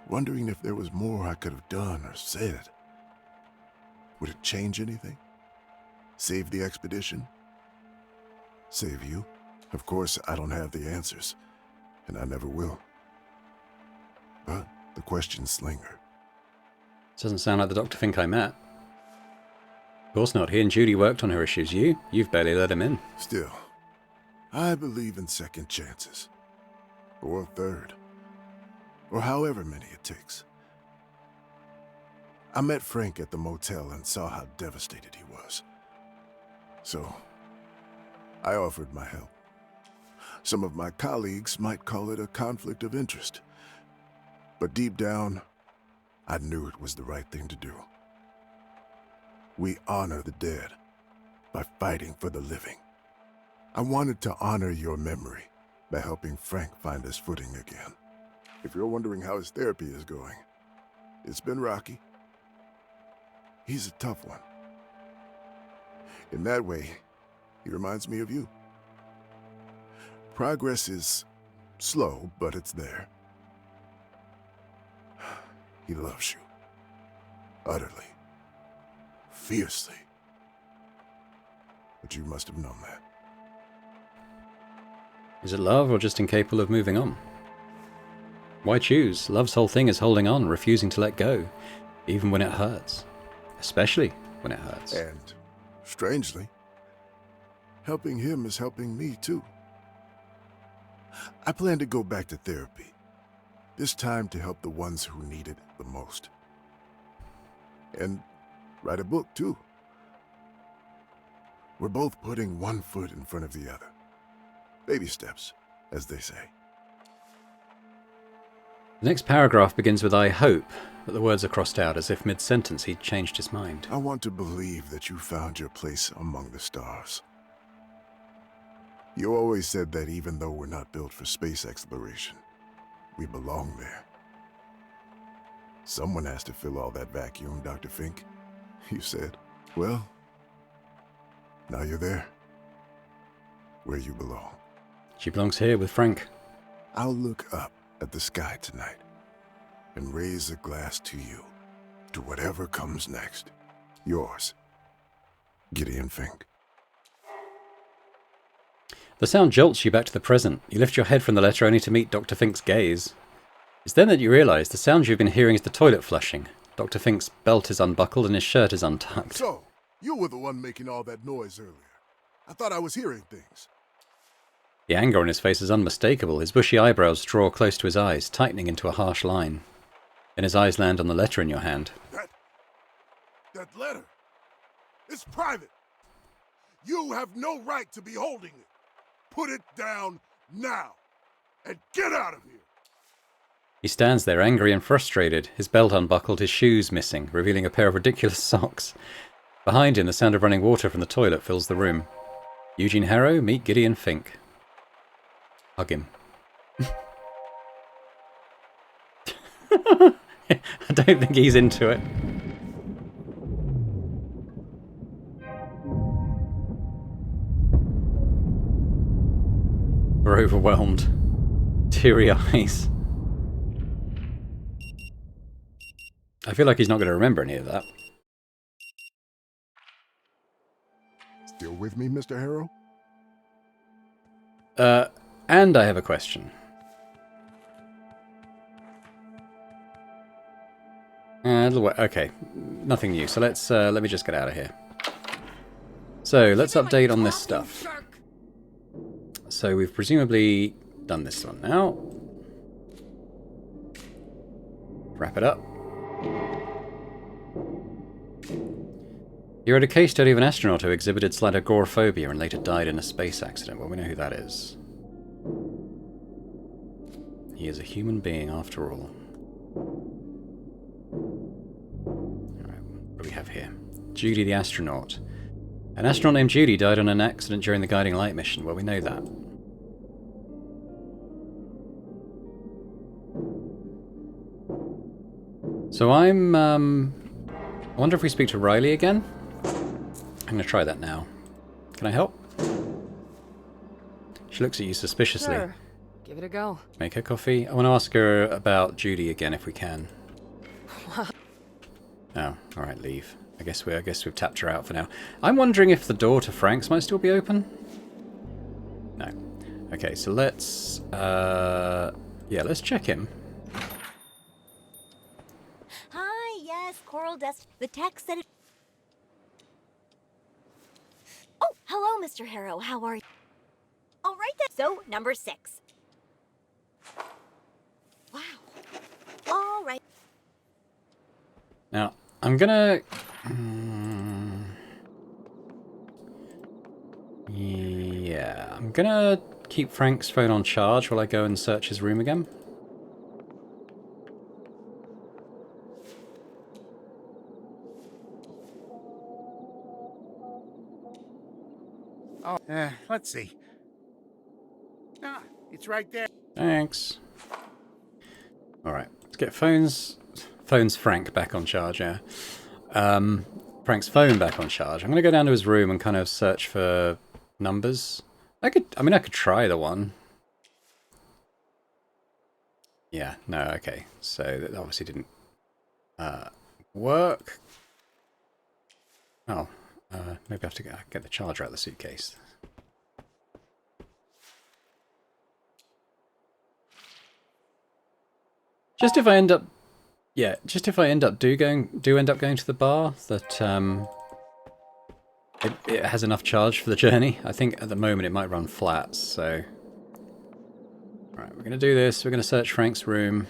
Wondering if there was more I could have done or said. Would it change anything? Save the expedition? Save you? Of course, I don't have the answers, and I never will. But the questions linger. Doesn't sound like the Dr. Fink I met. Of course not. He and Judy worked on her issues. You've barely let him in. Still, I believe in second chances. Or a third. Or however many it takes. I met Frank at the motel and saw how devastated he was. So, I offered my help. Some of my colleagues might call it a conflict of interest. But deep down, I knew it was the right thing to do. We honor the dead by fighting for the living. I wanted to honor your memory by helping Frank find his footing again. If you're wondering how his therapy is going, it's been rocky. He's a tough one. In that way, he reminds me of you. Progress is slow, but it's there. He loves you. Utterly. Fiercely. But you must have known that. Is it love or just incapable of moving on? Why choose? Love's whole thing is holding on, refusing to let go, even when it hurts. Especially when it hurts. And, strangely, helping him is helping me too. I plan to go back to therapy. This time to help the ones who need it the most. And write a book too. We're both putting one foot in front of the other. Baby steps, as they say. The next paragraph begins with "I hope," but the words are crossed out as if mid-sentence he'd changed his mind. I want to believe that you found your place among the stars. You always said that even though we're not built for space exploration, we belong there. Someone has to fill all that vacuum, Dr. Fink, you said. Well, now you're there. Where you belong. She belongs here with Frank. I'll look up at the sky tonight and raise a glass to you, to whatever comes next. Yours, Gideon Fink. The sound jolts you back to the present. You lift your head from the letter only to meet Dr. Fink's gaze. It's then that you realise the sound you've been hearing is the toilet flushing. Dr. Fink's belt is unbuckled and his shirt is untucked. So, you were the one making all that noise earlier. I thought I was hearing things. The anger on his face is unmistakable. His bushy eyebrows draw close to his eyes, tightening into a harsh line. Then his eyes land on the letter in your hand. That letter, it's private. You have no right to be holding it. Put it down now, and get out of here. He stands there, angry and frustrated, his belt unbuckled, his shoes missing, revealing a pair of ridiculous socks. Behind him, the sound of running water from the toilet fills the room. Eugene Harrow, meet Gideon Fink. Hug him. I don't think he's into it. We're overwhelmed. Teary eyes. I feel like he's not going to remember any of that. Still with me, Mr. Harrow? And I have a question. Okay, nothing new. So let me just get out of here. So let's update on this stuff. So we've presumably done this one now. Wrap it up. You read a case study of an astronaut who exhibited slight agoraphobia and later died in a space accident. Well, we know who that is. He is a human being after all. Alright, what do we have here? Judy the astronaut. An astronaut named Judy died in an accident during the Guiding Light mission. Well, we know that. So I wonder if we speak to Riley again? I'm going to try that now. Can I help? She looks at you suspiciously. Sure. Give it a go. Make her coffee. I want to ask her about Judy again if we can. Oh, alright, leave. I guess we've tapped her out for now. I'm wondering if the door to Frank's might still be open? No. Okay, so let's let's check him. Hi, yes, Coral Dust. The text said it. Oh, hello, Mr. Harrow. How are you? All right then. So, number 6. Wow. All right. Now, I'm gonna... yeah, I'm gonna keep Frank's phone on charge while I go and search his room again. Oh, let's see. Ah, it's right there. Thanks. Alright, let's get Frank back on charge, yeah. Frank's phone back on charge. I'm gonna go down to his room and kind of search for numbers. I could try the one. Yeah, no, okay. So that obviously didn't work. Oh, maybe I have to get the charger out of the suitcase. Just if I end up do end up going to the bar, that it has enough charge for the journey. I think at the moment it might run flat, so... Alright, we're gonna do this. We're gonna search Frank's room.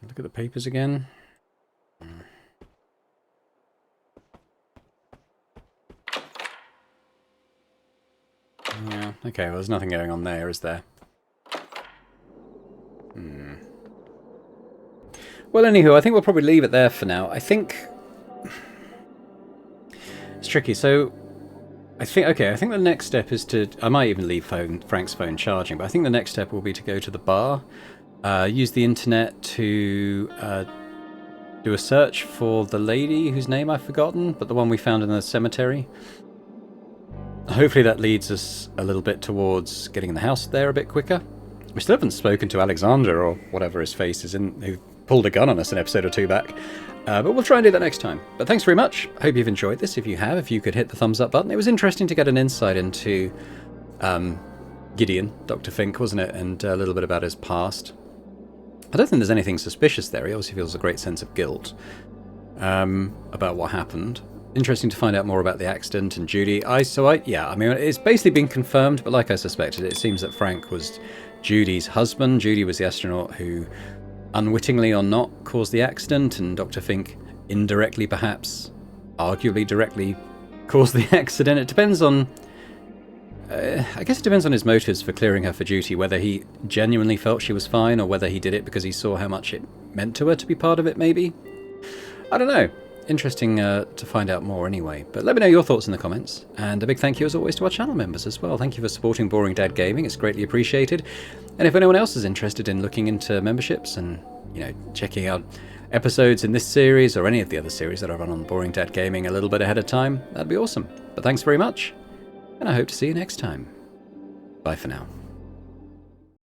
Look at the papers again. Yeah, okay, well, there's nothing going on there, is there? Well, anywho, I think we'll probably leave it there for now. I think... It's tricky, so... I think the next step is to... I might even leave Frank's phone charging, but I think the next step will be to go to the bar, use the internet to do a search for the lady whose name I've forgotten, but the one we found in the cemetery. Hopefully that leads us a little bit towards getting the house there a bit quicker. We still haven't spoken to Alexander, or whatever his face is, who pulled a gun on us an episode or two back. But we'll try and do that next time. But thanks very much. I hope you've enjoyed this. If you have, if you could hit the thumbs up button. It was interesting to get an insight into Gideon, Dr. Fink, wasn't it? And a little bit about his past. I don't think there's anything suspicious there. He obviously feels a great sense of guilt about what happened. Interesting to find out more about the accident and Judy. I mean, it's basically been confirmed, but like I suspected, it seems that Frank was Judy's husband. Judy was the astronaut who, unwittingly or not, caused the accident, and Dr. Fink indirectly, perhaps, arguably directly, caused the accident. It depends on... I guess it depends on his motives for clearing her for duty, whether he genuinely felt she was fine, or whether he did it because he saw how much it meant to her to be part of it, maybe? I don't know. Interesting to find out more anyway. But let me know your thoughts in the comments. And a big thank you as always to our channel members as well. Thank you for supporting Boring Dad Gaming. It's greatly appreciated. And if anyone else is interested in looking into memberships and, you know, checking out episodes in this series or any of the other series that I run on Boring Dad Gaming a little bit ahead of time, that'd be awesome. But thanks very much. And I hope to see you next time. Bye for now.